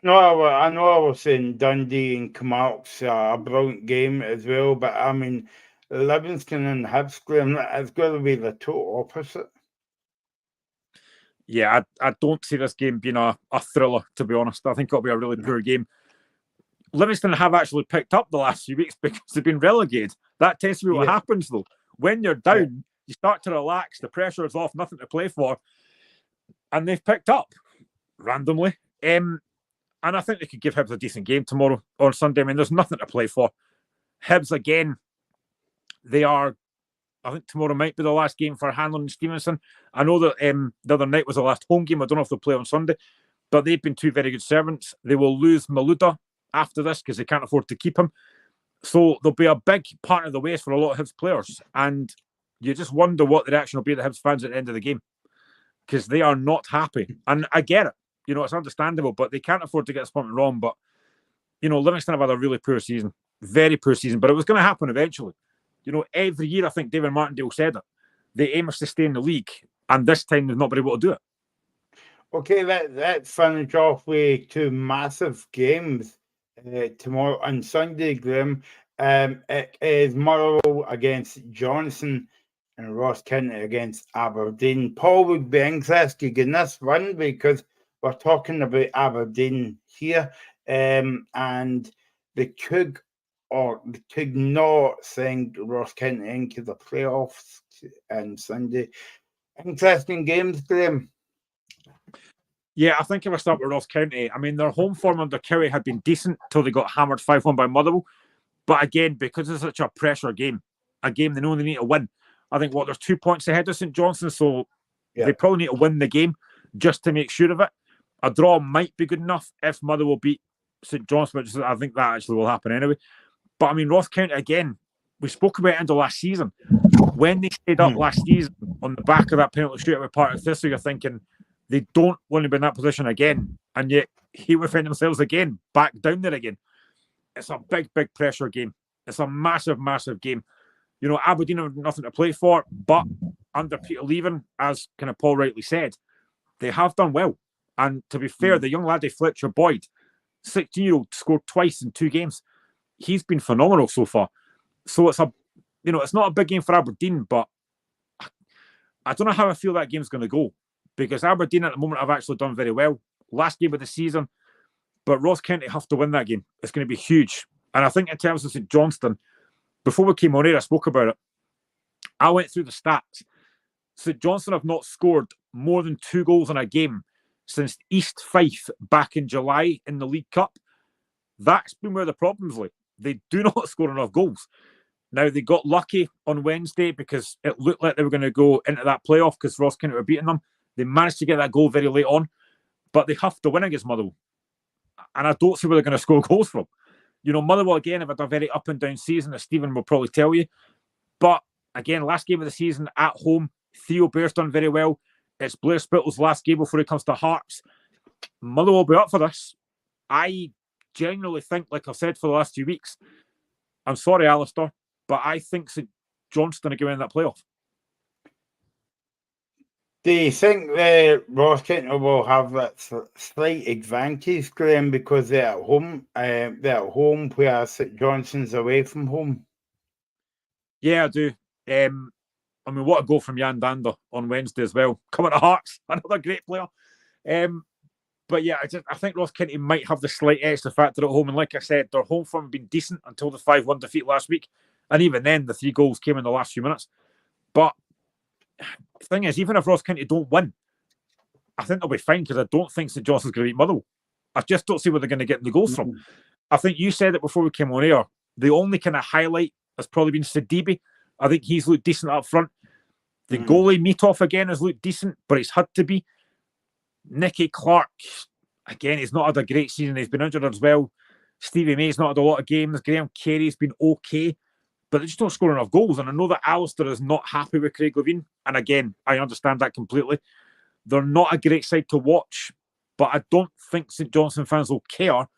No, I know I was saying Dundee and Kilmarnock's a brilliant game as well, but I mean, Livingston and Hibs, it's going to be the total opposite. Yeah, I don't see this game being a thriller, to be honest. I think it'll be a really poor game. Livingston have actually picked up the last few weeks because they've been relegated. That tends to be what happens, though. When you're down, you start to relax, the pressure is off, nothing to play for, and they've picked up randomly. And I think they could give Hibs a decent game tomorrow on Sunday. I mean, there's nothing to play for. Hibs, again, I think tomorrow might be the last game for Hanlon and Stevenson. I know that the other night was the last home game. I don't know if they'll play on Sunday, but they've been two very good servants. They will lose Malouda after this because they can't afford to keep him. So there'll be a big part of the waste for a lot of Hibs players. And you just wonder what the reaction will be to the Hibs fans at the end of the game, because they are not happy. And I get it. It's understandable, but they can't afford to get something wrong. But, Livingston have had a really poor season, very poor season, but it was going to happen eventually. Every year, I think David Martindale said it. They aim us to stay in the league, and this time they've not been able to do it. Okay, let's finish off with two massive games tomorrow and Sunday, Graham. It is Motherwell against Johnson and Ross County against Aberdeen. Paul would be interested in this one because we're talking about Aberdeen here, and they could not send Ross County into the playoffs on Sunday. Interesting games, Graham. Yeah, I think if I start with Ross County, I mean, their home form under Kerry had been decent till they got hammered 5-1 by Motherwell. But again, because it's such a pressure game, a game they know they need to win, I think there's 2 points ahead of St Johnstone, so they probably need to win the game just to make sure of it. A draw might be good enough if Motherwell beat St Johnstone, which I think that actually will happen anyway. But I mean, Ross County, again, we spoke about it end of last season. When they stayed up last season on the back of that penalty shootout with part of Thistle, you're thinking they don't want to be in that position again. And yet, here we find themselves again, back down there again. It's a big, big pressure game. It's a massive, massive game. Aberdeen have nothing to play for, but under Peter Leven, as kind of Paul rightly said, they have done well. And to be fair, the young laddie Fletcher Boyd, 16-year-old, scored twice in 2 games. He's been phenomenal so far. So it's it's not a big game for Aberdeen, but I don't know how I feel that game's going to go, because Aberdeen at the moment have actually done very well. Last game of the season, but Ross County have to win that game. It's going to be huge. And I think in terms of St Johnstone, before we came on here, I spoke about it. I went through the stats. St Johnstone have not scored more than 2 goals in a game since East Fife back in July in the League Cup. That's been where the problems lay. They do not score enough goals. Now, they got lucky on Wednesday because it looked like they were going to go into that playoff because Ross County were beating them. They managed to get that goal very late on, but they have to win against Motherwell. And I don't see where they're going to score goals from. Motherwell, again, have had a very up and down season, as Stephen will probably tell you. But, again, last game of the season at home, Theo Bear's done very well. It's Blair Spittle's last game before he comes to Hearts. Motherwell will be up for this. I genuinely think, like I've said for the last few weeks, I'm sorry, Alistair, but I think St Johnstone are going in that playoff. Do you think Ross County will have that slight advantage, Graham, because they're at home? They're at home, where St Johnson's away from home. Yeah, I do. I mean, what a goal from Jan Dander on Wednesday as well. Coming to Hearts, another great player. But yeah, I think Ross County might have the slight extra factor at home. And like I said, their home form had been decent until the 5-1 defeat last week. And even then, the 3 goals came in the last few minutes. But the thing is, even if Ross County don't win, I think they'll be fine, because I don't think St Johnson's going to beat Motherwell. I just don't see where they're going to get the goals from. I think you said it before we came on air. The only kind of highlight has probably been Sidibe. I think he's looked decent up front. The goalie, Meetoff, again, has looked decent, but it's had to be. Nicky Clark, again, he's not had a great season. He's been injured as well. Stevie May's not had a lot of games. Graham Carey's been okay, but they just don't score enough goals. And I know that Alistair is not happy with Craig Levein. And again, I understand that completely. They're not a great side to watch, but I don't think St Johnstone fans will care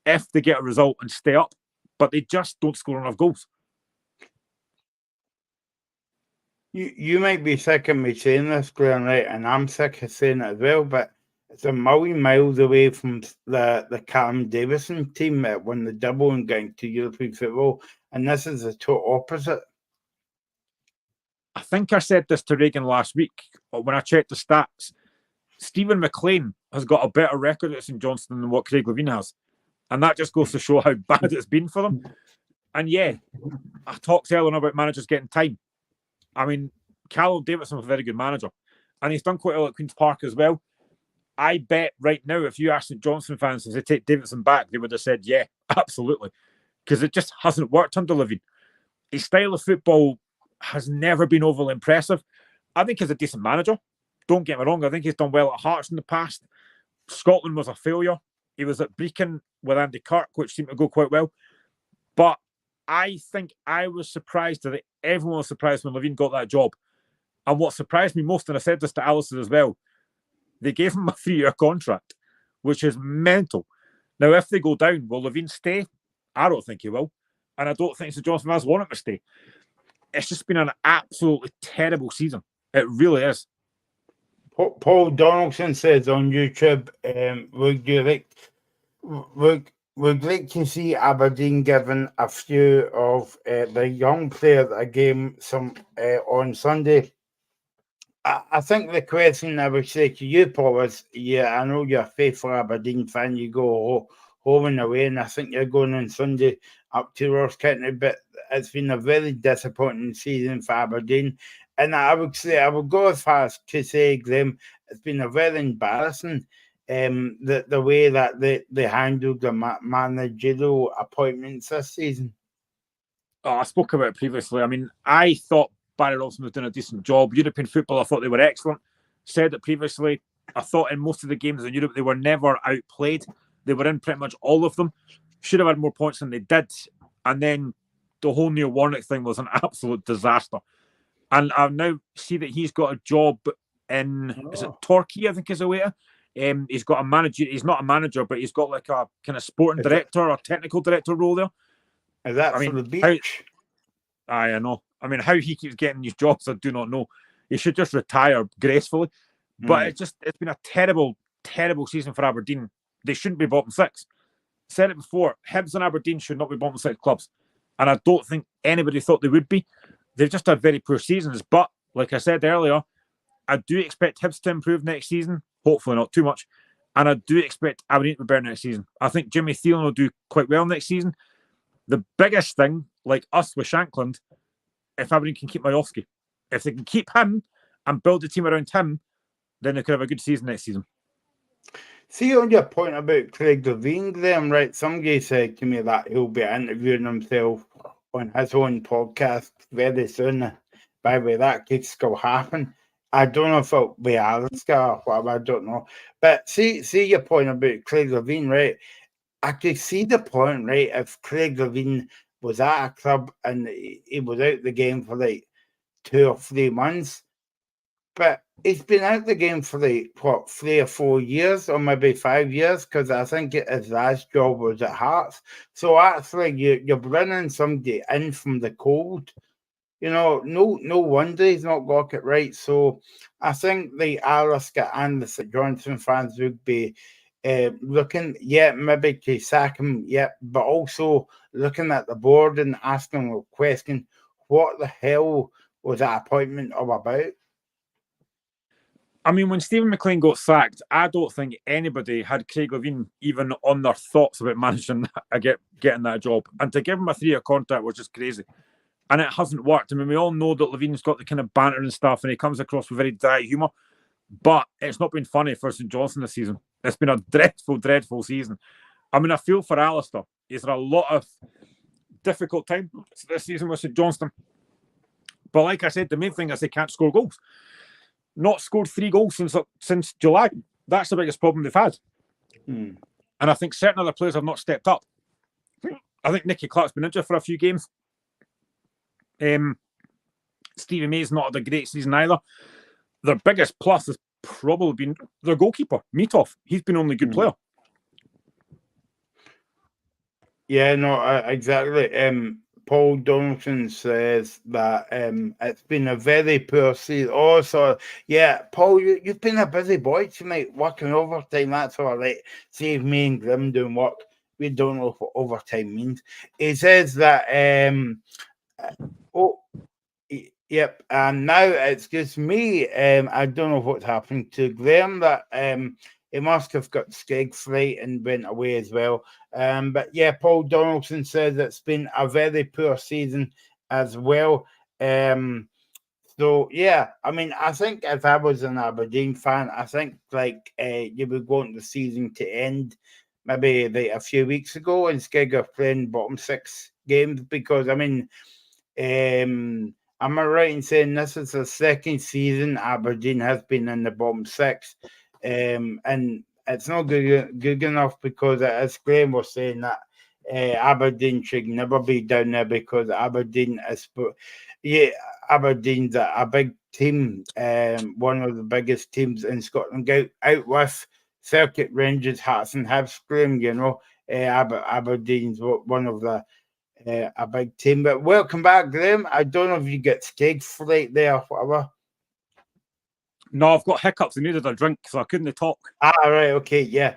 if they get a result and stay up. But they just don't score enough goals. You might be sick of me saying this, Graham, right? And I'm sick of saying it as well, but it's a million miles away from the Cam Davison team that won the double and got into European football. And this is the total opposite. I think I said this to Reagan last week when I checked the stats. Stephen McLean has got a better record at St Johnstone than what Craig Levein has. And that just goes to show how bad it's been for them. And yeah, I talked earlier about managers getting time. I mean, Callum Davidson was a very good manager. And he's done quite well at Queen's Park as well. I bet right now, if you ask St Johnstone fans if they take Davidson back, they would have said, yeah, absolutely. Because it just hasn't worked under Levein. His style of football has never been overly impressive. I think he's a decent manager. Don't get me wrong. I think he's done well at Hearts in the past. Scotland was a failure. He was at Brecon with Andy Kirk, which seemed to go quite well. But I think I was surprised that everyone was surprised when Levein got that job. And what surprised me most, and I said this to Alistair as well, they gave him a 3-year contract, which is mental. Now, if they go down, will Levein stay? I don't think he will. And I don't think St Johnstone fans want him to stay. It's just been an absolutely terrible season. It really is. Paul Donaldson says on YouTube, would like to see Aberdeen given a few of the young players a game on Sunday. I think the question I would say to you, Paul, is, yeah, I know you're a faithful Aberdeen fan. You go home and away, and I think you're going on Sunday up to Ross County, but it's been a very disappointing season for Aberdeen. And I would go as far as to say, Graham, it's been a very embarrassing the way that they handled the managerial appointments this season. I spoke about it previously. I mean, I thought Barry Robson was doing a decent job. European football, I thought they were excellent. Said it previously. I thought in most of the games in Europe, they were never outplayed. They were in pretty much all of them. Should have had more points than they did. And then the whole Neil Warnock thing was an absolute disaster. And I now see that he's got a job in, is it Torquay, I think is a way. He's got a manager. He's not a manager, but he's got like a kind of sporting director or technical director role there. Is that for the beach? I know. I mean, how he keeps getting these jobs, I do not know. He should just retire gracefully. But it's been a terrible, terrible season for Aberdeen. They shouldn't be bottom 6. Said it before, Hibs and Aberdeen should not be bottom 6 clubs. And I don't think anybody thought they would be. They've just had very poor seasons. But like I said earlier, I do expect Hibs to improve next season. Hopefully not too much. And I do expect Aberdeen to be better next season. I think Jimmy Thielen will do quite well next season. The biggest thing, like us with Shankland, if Aberdeen can keep Majowski. If they can keep him and build a team around him, then they could have a good season next season. See, on your point about Craig Levein, Graham, right? Somebody said to me that he'll be interviewing himself on his own podcast very soon. By the way, that could still happen. I don't know if it'll be Alaska or whatever, I don't know. But see your point about Craig Levein, right? I could see the point, right? If Craig Levein was at a club and he was out the game for like 2 or 3 months, but he's been out the game for like, 3 or 4 years, or maybe 5 years, because I think his last job was at Hearts. So actually, you're bringing somebody in from the cold no wonder he's not got it right. So I think the Alaska and the St Johnstone fans would be looking, maybe to sack him, but also looking at the board and asking the question, what the hell was that appointment all about? I mean, when Stephen McLean got sacked, I don't think anybody had Craig Levein even on their thoughts about managing getting that job. And to give him a 3-year contract was just crazy. And it hasn't worked. I mean, we all know that Levein's got the kind of banter and stuff, and he comes across with very dry humour. But it's not been funny for St Johnstone this season. It's been a dreadful, dreadful season. I mean, I feel for Alistair. He's had a lot of difficult time this season with St Johnstone. But like I said, the main thing is they can't score goals. Not scored 3 goals since July. That's the biggest problem they've had. And I think certain other players have not stepped up. I think Nicky Clark's been injured for a few games. Stevie May's not had a great season either. Their biggest plus has probably been their goalkeeper, Mitov. He's been only good player. Yeah, no, exactly. Paul Donaldson says that it's been a very poor season. Also, Paul, you've been a busy boy tonight, working overtime. That's all right. Save me and Grim doing work. We don't know what overtime means. He says that, yep, and now it's just me. I don't know what's happened to Graham, that he must have got skeg fright and went away as well. But Paul Donaldson says it's been a very poor season as well. I mean, I think if I was an Aberdeen fan, I think you would want the season to end maybe like a few weeks ago instead of playing bottom 6 games, because I mean, am I right in saying this is the second season Aberdeen has been in the bottom 6? And it's not good enough, because as Graham was saying, that Aberdeen should never be down there, because Aberdeen is, Aberdeen's a big team, one of the biggest teams in Scotland, out with Celtic, Rangers, Hearts and Hibs. Graham, Aberdeen's one of the a big team. But welcome back, Graham. I don't know if you get skeg fright there or whatever. No, I've got hiccups. I needed a drink, so I couldn't talk. Right, okay, yeah.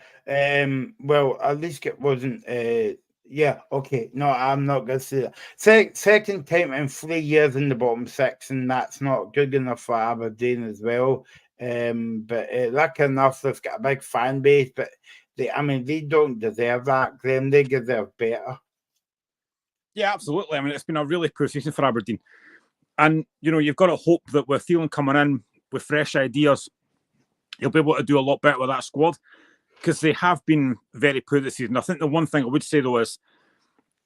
Well, at least it wasn't. Okay. No, I'm not gonna say that. Second time in 3 years in the bottom 6, and that's not good enough for Aberdeen as well. But lucky enough, they've got a big fan base, but they don't deserve that, Graham. They deserve better. Yeah, absolutely. I mean, it's been a really poor season for Aberdeen. And, you've got to hope that with Thielen coming in with fresh ideas, he'll be able to do a lot better with that squad, because they have been very poor this season. I think the one thing I would say, though, is,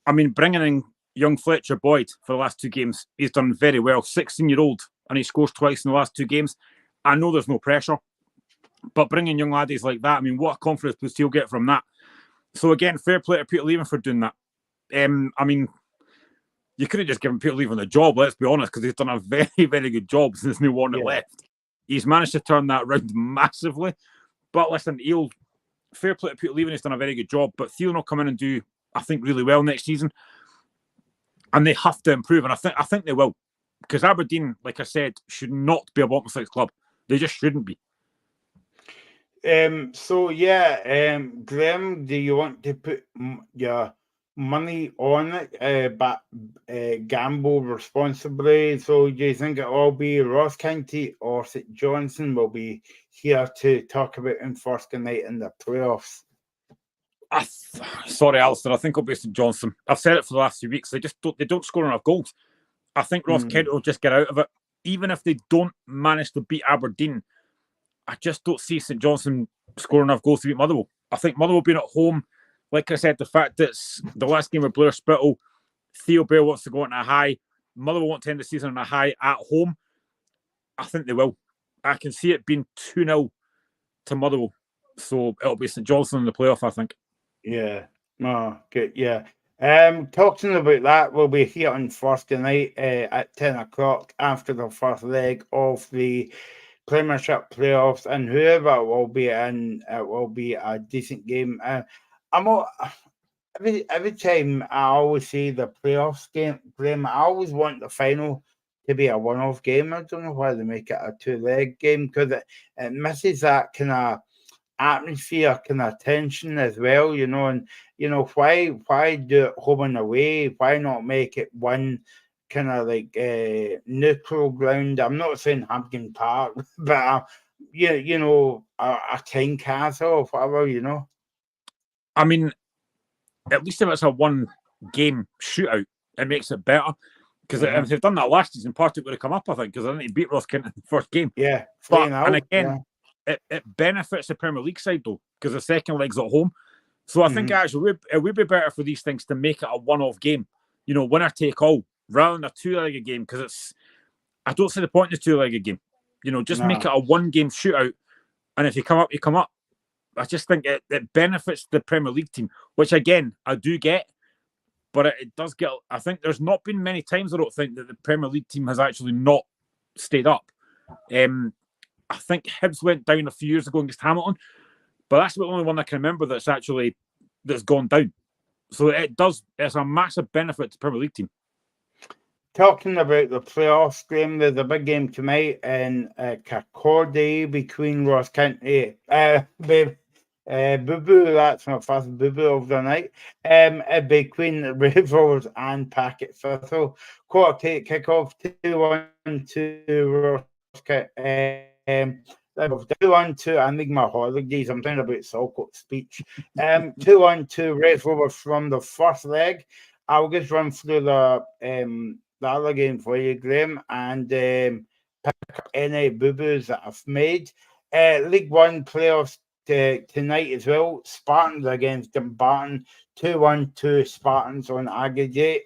bringing in young Fletcher Boyd for the last 2 games, he's done very well. 16-year-old, and he scores twice in the last 2 games. I know there's no pressure, but bringing young laddies like that, what a confidence boost he'll get from that. So, again, fair play to Peter Leaven for doing that. You could have just given Peter Leaven the job, let's be honest, because he's done a very, very good job since Neil Warnock left. He's managed to turn that around massively. But listen, fair play to Peter Leaven, he's done a very good job. But Thielen will come in and do, I think, really well next season. And they have to improve, and I think they will. Because Aberdeen, like I said, should not be a bottom 6 club. They just shouldn't be. Graham, do you want to put your money on it, but gamble responsibly? So do you think it'll all be Ross County or St Johnstone will be here to talk about in first night in the playoffs? Sorry, Alistair, I think it'll be St Johnstone. I've said it for the last few weeks. They don't score enough goals. I think Ross County will just get out of it. Even if they don't manage to beat Aberdeen, I just don't see St Johnstone scoring enough goals to beat Motherwell. I think Motherwell being at home, like I said, the fact that it's the last game with Blair Spittle, Theo Bale wants to go on a high, Motherwell want to end the season on a high at home, I think they will. I can see it being 2-0 to Motherwell. So it'll be St Johnstone in the playoff, I think. Yeah. Oh, good. Yeah. Talking about that, we'll be here on Thursday night at 10 o'clock after the first leg of the Premiership playoffs, and whoever will be in, it will be a decent game. Every time I always say the playoffs game, I always want the final to be a one-off game. I don't know why they make it a two-leg game, because it misses that kind of atmosphere, kind of tension as well, you know. And why do it home and away? Why not make it one kind of like neutral ground? I'm not saying Hampden Park, but a Tyne Castle or whatever, you know. I mean, at least if it's a one-game shootout, it makes it better. Because if they've done that last season, Partick would have come up, I think, because I think they beat Ross Kent in the first game. Yeah, and again, it benefits the Premier League side, though, because the second leg's at home. So I think actually it would be better for these things to make it a one-off game, winner take all, rather than a two-legged game, because I don't see the point in the two-legged game. Just make it a one-game shootout, and if you come up, you come up. I just think it benefits the Premier League team, which, again, I do get, but it does get... I think there's not been many times, I don't think, that the Premier League team has actually not stayed up. I think Hibs went down a few years ago against Hamilton, but that's the only one I can remember that's gone down. So it's a massive benefit to the Premier League team. Talking about the playoffs game, there's a big game tonight in Kirkcaldy between Ross County. Boo-boo, that's my first boo-boo of the night. Between Rovers and Packet Thistle. Quarter kickoff, 2-1 to Ross County. 2-1 to, I think my holidays, I'm thinking about Salcourt speech. 2-1 to Red Rovers from the first leg. I'll just run through the other game for you, Graham, and pick up any boo-boos that I've made. League One playoffs tonight as well. Spartans against Dumbarton, 2-1 to Spartans on aggregate.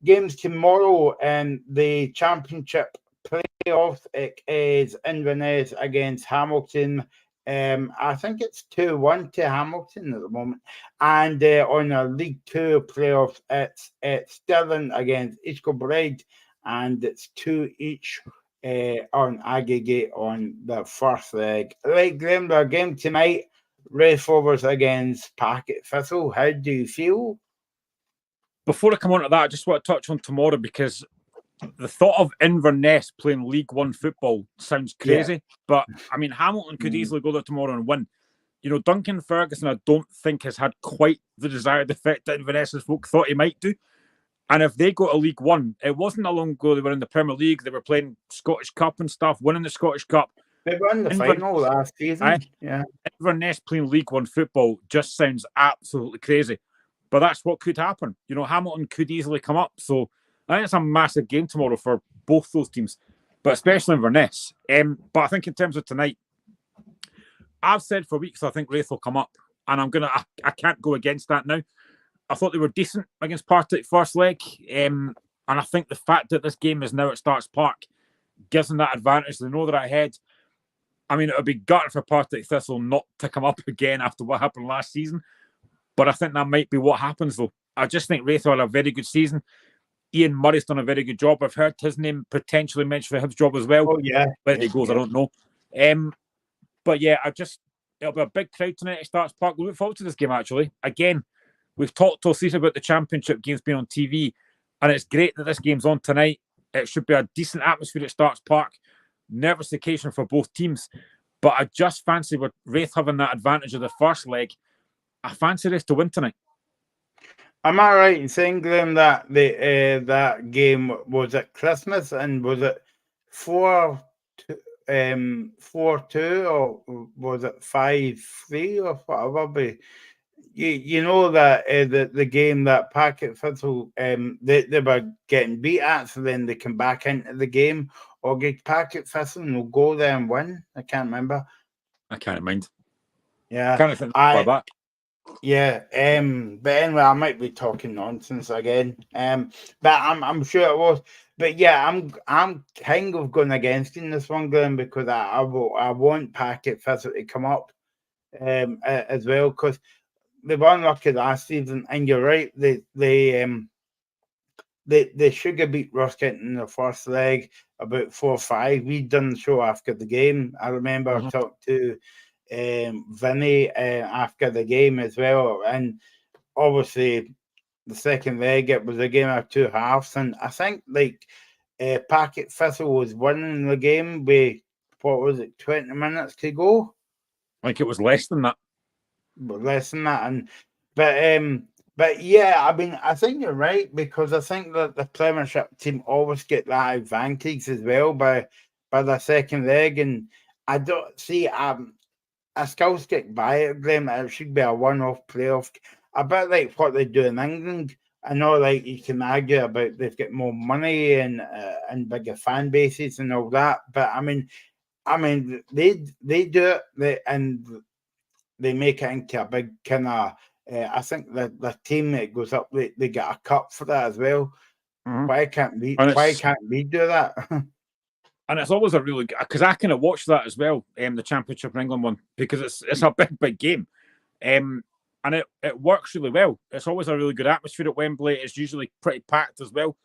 Games tomorrow in the Championship playoffs, it is Inverness against Hamilton. I think it's 2-1 to Hamilton at the moment. And on a League Two playoffs, it's Stirling against East Kilbride, and it's 2 each on aggregate on the first leg. Right, Graham, the game tonight, Red Rovers against Packet Thistle. How do you feel? Before I come on to that, I just want to touch on tomorrow, because the thought of Inverness playing League One football sounds crazy, but I mean, Hamilton could easily go there tomorrow and win. Duncan Ferguson, I don't think has had quite the desired effect that Inverness's folk thought he might do. And if they go to League One, it wasn't that long ago they were in the Premier League, they were playing Scottish Cup and stuff, winning the Scottish Cup. They won the final last season. Inverness playing League One football just sounds absolutely crazy. But that's what could happen. Hamilton could easily come up. So I think it's a massive game tomorrow for both those teams, but especially Inverness. But I think in terms of tonight, I've said for weeks I think Raith will come up, and I can't go against that now. I thought they were decent against Partick first leg, and I think the fact that this game is now at Starks Park gives them that advantage. They know they're ahead. I mean, it would be gutted for Partick Thistle not to come up again after what happened last season, but I think that might be what happens, though. I just think Raith had a very good season. Ian Murray's done a very good job. I've heard his name potentially mentioned for his job as well. Oh, yeah. Where he goes, I don't know. But yeah, it'll be a big crowd tonight at Starks Park. We look forward to this game, actually. Again, we've talked all season about the Championship games being on TV, and it's great that this game's on tonight. It should be a decent atmosphere at Starks Park. Nervous occasion for both teams. But I just fancy with Raith having that advantage of the first leg, I fancy Raith to win tonight. Am I right in saying, Graham, that that game was at Christmas, and was it 4-2 or was it 5-3 or whatever? But you know that the game that Packet Thistle they were getting beat at, so then they come back into the game, or get Packet Thistle and will go there and win. I can't remember. I can't mind. Yeah, kind of think about that. Yeah, but anyway, I might be talking nonsense again. But I'm sure it was. But yeah, I'm kind of going against in this one, Glenn, because I want Packet Thistle to come up as well, because they were unlucky last season, and you're right, they sugar beat Ross Kent in the first leg about 4-5. We'd done the show after the game. I remember I talked to Vinny after the game as well, and obviously the second leg, it was a game of two halves, and I think like Packet Thistle was winning the game with, what was it, 20 minutes to go? I think it was less than that. But less than that. But yeah, I mean, I think you're right, because I think that the Premiership team always get that advantage as well by the second leg, and I don't see a skills get by at them. It should be a one-off playoff, a bit like what they do in England. I know, like, you can argue about they've got more money and bigger fan bases and all that, but I mean, they do it, and they make it into a big kind of. I think the team that goes up, they get a cup for that as well. Mhm. Why can't we? And Why it's- can't we do that? And it's always a really good, because I kind of watched that as well, the Championship in England one, because it's a big game. And it works really well. It's always a really good atmosphere at Wembley. It's usually pretty packed as well.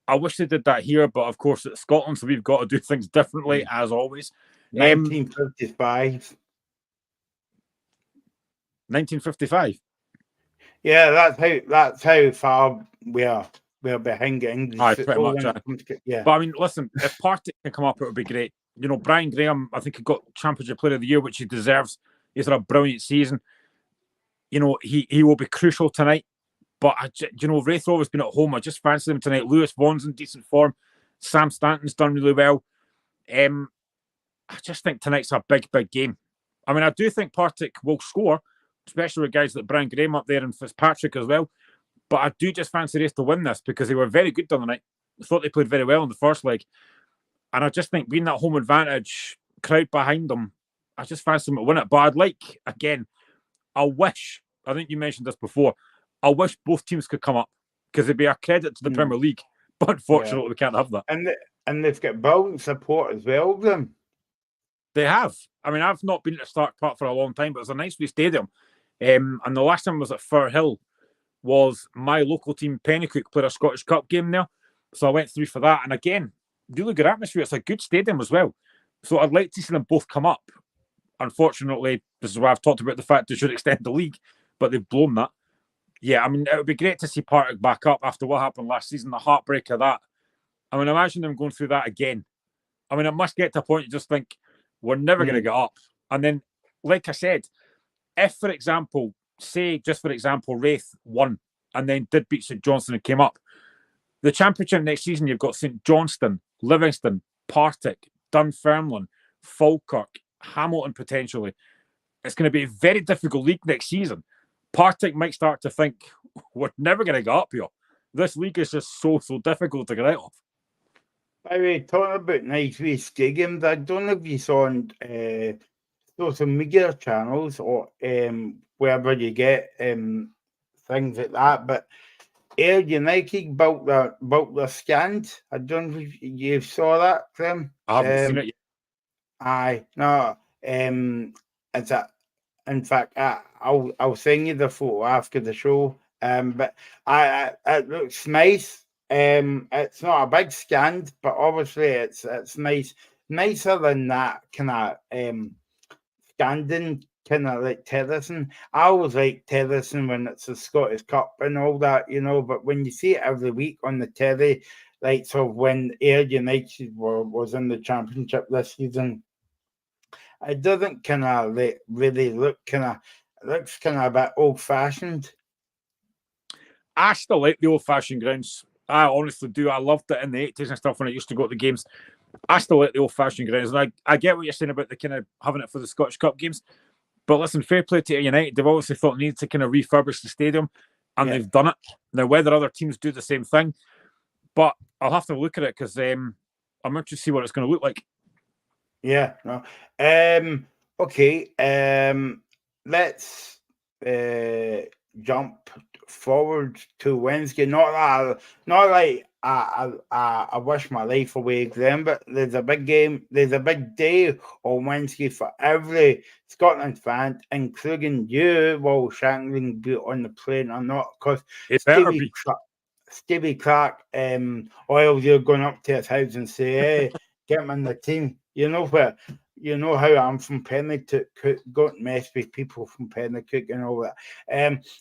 I wish they did that here, but of course it's Scotland, so we've got to do things differently as always. 1955. 1955. Yeah, that's how far we are. We're behind English. Aye, pretty football much, when it comes to- yeah. But I mean, listen, if Partick can come up, it would be great. You know, Brian Graham, I think he got Championship Player of the Year, which he deserves. He's had a brilliant season. You know, he will be crucial tonight. But, Wraithrow has been at home. I just fancy them tonight. Lewis Vaughan's in decent form. Sam Stanton's done really well. I just think tonight's a big game. I mean, I do think Partick will score, especially with guys like Brian Graham up there and Fitzpatrick as well. But I do just fancy Raith to win this, because they were very good the other night. I thought they played very well in the first leg. And I just think being that home advantage, crowd behind them, I just fancy them to win it. But I'd like, again, I think you mentioned this before, I wish both teams could come up, because it'd be a credit to the Premier League. But unfortunately, we can't have that. And they've got brilliant support as well, them. They have. I mean, I've not been to Stark Park for a long time, but it's a nice wee stadium. And the last time I was at Firhill was my local team, Pennycook, played a Scottish Cup game there. So I went through for that. And again, really good atmosphere. It's a good stadium as well. So I'd like to see them both come up. Unfortunately, this is why I've talked about the fact they should extend the league, but they've blown that. Yeah, I mean, it would be great to see Partick back up after what happened last season, the heartbreak of that. I mean, imagine them going through that again. I mean, it must get to a point you just think, we're never going to get up. And then, like I said, if, for example, Raith won and then did beat St Johnstone and came up, the Championship next season, you've got St Johnstone, Livingston, Partick, Dunfermline, Falkirk, Hamilton potentially. It's going to be a very difficult league next season. Partick might start to think, we're never going to get up here. This league is just so difficult to get out of. By the way, talking about nice wee stadiums, I don't know if you saw on social media channels or wherever you get things like that, but Air United built the stand. I don't know if you saw that, Clem. I haven't seen it yet. Aye, no. It's a. In fact, I'll send you the photo after the show. But it looks nice. It's not a big stand, but obviously it's nice, nicer than that kind of standing kind of like terracing. I always like terracing when it's a Scottish Cup and all that, but when you see it every week on the telly, like, so when Air United was in the Championship this season, it doesn't kind of really look looks kind of a bit old fashioned. I still like the old fashioned grounds. I honestly do. I loved it in the 80s and stuff when I used to go to the games. I still like the old fashioned grounds. And I get what you're saying about the kind of having it for the Scottish Cup games. But listen, fair play to United. They've obviously thought they needed to kind of refurbish the stadium, and they've done it. Now, whether other teams do the same thing, but I'll have to look at it, because I'm interested to see what it's going to look like. Yeah. No. Okay. Let's jump forward to Wednesday. Not like I wish my life away to them, but there's a big game. There's a big day on Wednesday for every Scotland fan, including you. Will Shankland be on the plane or not? Because Stevie Clark, oil, you're going up to his house and say, hey, get him in the team. You know where you know how I'm from Pennycook, got mess with people from Pennycook and all that.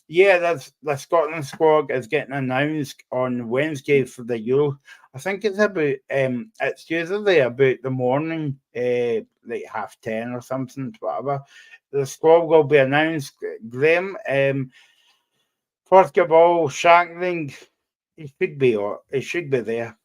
Yeah, the Scotland squad is getting announced on Wednesday for the Euro. I think it's about it's usually about the morning, like 10:30 or something, whatever. The squad will be announced. Graham, first of all, Shankling, he should be there.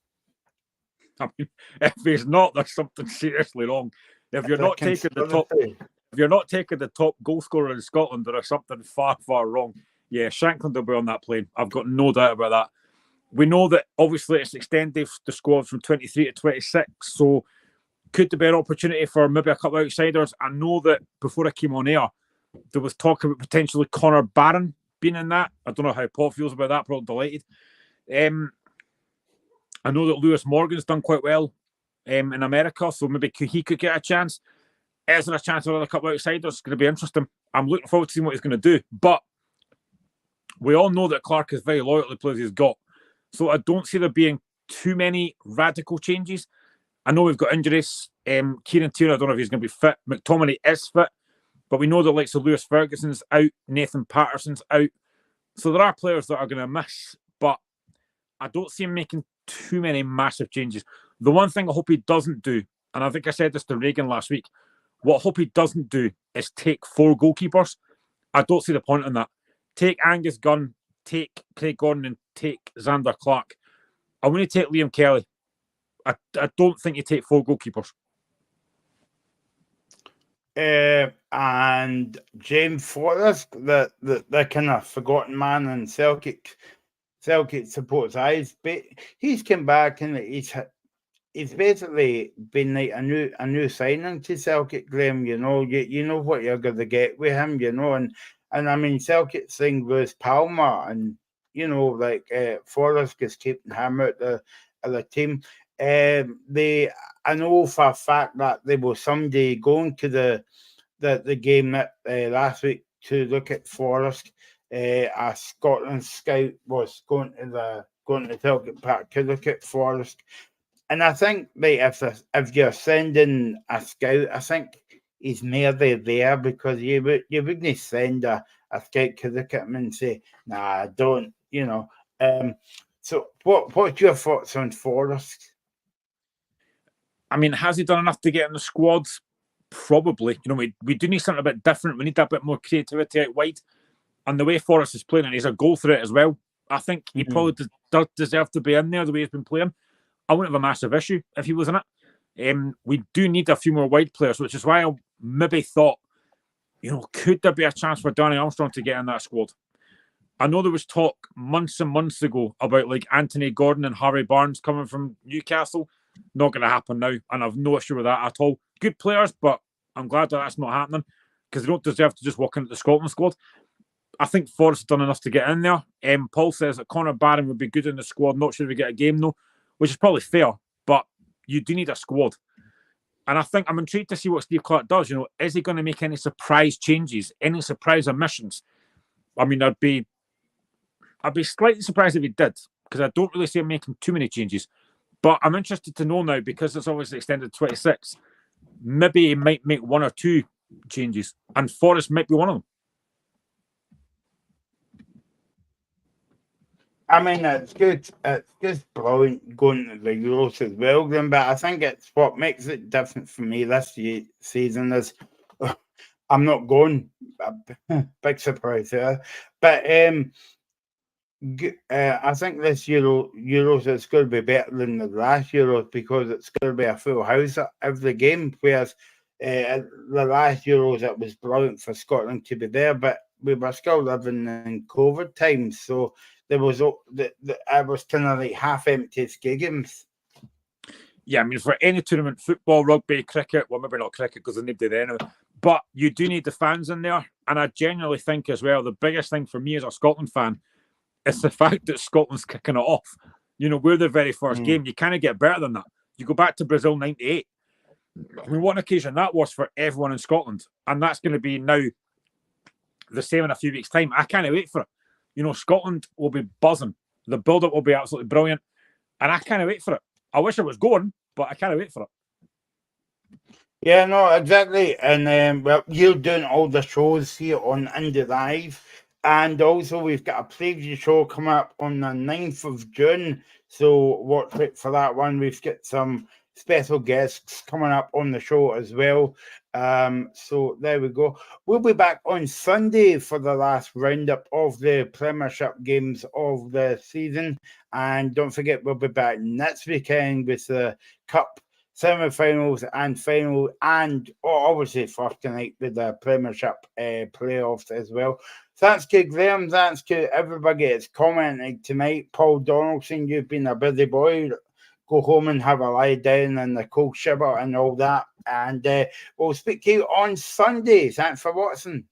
I mean, if he's not, there's something seriously wrong. If you're not taking the top goal scorer in Scotland, there is something far, far wrong. Yeah, Shankland will be on that plane. I've got no doubt about that. We know that obviously it's extended the squad from 23 to 26, so could there be an opportunity for maybe a couple of outsiders? I know that before I came on air, there was talk about potentially Connor Barron being in that. I don't know how Paul feels about that, probably delighted. I know that Lewis Morgan's done quite well in America, so maybe he could get a chance. Is there a chance for another couple of outsiders? It's going to be interesting. I'm looking forward to seeing what he's going to do. But we all know that Clark is very loyal to the players he's got. So I don't see there being too many radical changes. I know we've got injuries. Kieran Tierney, I don't know if he's going to be fit. McTominay is fit. But we know that likes of Lewis Ferguson's out. Nathan Patterson's out. So there are players that are going to miss. But I don't see him making too many massive changes. The one thing I hope he doesn't do, and I think I said this to Reagan last week, what I hope he doesn't do is take 4 goalkeepers. I don't see the point in that. Take Angus Gunn, take Craig Gordon, and take Xander Clark. I want to take Liam Kelly. I don't think you take 4 goalkeepers. And James Forrest, the kind of forgotten man in Celtic supports eyes, but he's come back and he's basically been like a new signing to Celtic, Graham. You know what you're going to get with him, and I mean Celtic thing was Palmer, and Forrest is keeping him out the team. I know for a fact that there was somebody going to the game that last week to look at Forrest. A Scotland scout was going to Celtic Park to look at Forrest, and I think if you're sending a scout, I think he's nearly there, because you wouldn't send a scout to look at him and say, "Nah, don't." So what's your thoughts on Forrest? I mean, has he done enough to get in the squads? Probably. We do need something a bit different. We need a bit more creativity out wide. And the way Forrest is playing, and he's a goal threat as well, I think he probably does deserve to be in there the way he's been playing. I wouldn't have a massive issue if he was in it. We do need a few more wide players, which is why I maybe thought, could there be a chance for Danny Armstrong to get in that squad? I know there was talk months and months ago about like Anthony Gordon and Harry Barnes coming from Newcastle. Not going to happen now, and I've no issue with that at all. Good players, but I'm glad that that's not happening, because they don't deserve to just walk into the Scotland squad. I think Forrest has done enough to get in there. Paul says that Connor Barron would be good in the squad. Not sure if we get a game though, which is probably fair, but you do need a squad. And I think I'm intrigued to see what Steve Clarke does. Is he going to make any surprise changes, any surprise omissions? I mean, I'd be slightly surprised if he did, because I don't really see him making too many changes. But I'm interested to know now, because it's obviously extended to 26. Maybe he might make 1 or 2 changes, and Forrest might be one of them. I mean, it's good. It's just brilliant going to the Euros as well, Graham, but I think it's what makes it different for me this season is I'm not going. Big surprise there. But I think this Euros is going to be better than the last Euros, because it's going to be a full house at every game, whereas the last Euros it was brilliant for Scotland to be there, but we were still living in COVID times, so there was I was kind of like half-empty stadiums. Yeah, I mean, for any tournament, football, rugby, cricket, well, maybe not cricket because there's nobody there anyway, but you do need the fans in there. And I genuinely think as well, the biggest thing for me as a Scotland fan is the fact that Scotland's kicking it off. We're the very first game. You kind of get better than that. You go back to Brazil 98. I mean, what an occasion that was for everyone in Scotland. And that's going to be now the same in a few weeks' time. I can't wait for it. Scotland will be buzzing. The build-up will be absolutely brilliant. And I can't wait for it. I wish I was going, but I can't wait for it. Yeah, no, exactly. And well, you're doing all the shows here on Indie Live. And also, we've got a preview show coming up on the 9th of June. So, watch out for that one. We've got some special guests coming up on the show as well. So, there we go. We'll be back on Sunday for the last roundup of the Premiership games of the season. And don't forget, we'll be back next weekend with the Cup semi-finals and final, and obviously first tonight with the Premiership playoffs as well. Thanks to Graham, thanks to everybody that's commented tonight. Paul Donaldson, you've been a busy boy. Go home and have a lie down in the cold shiver and all that. And we'll speak to you on Sunday. Thanks for watching.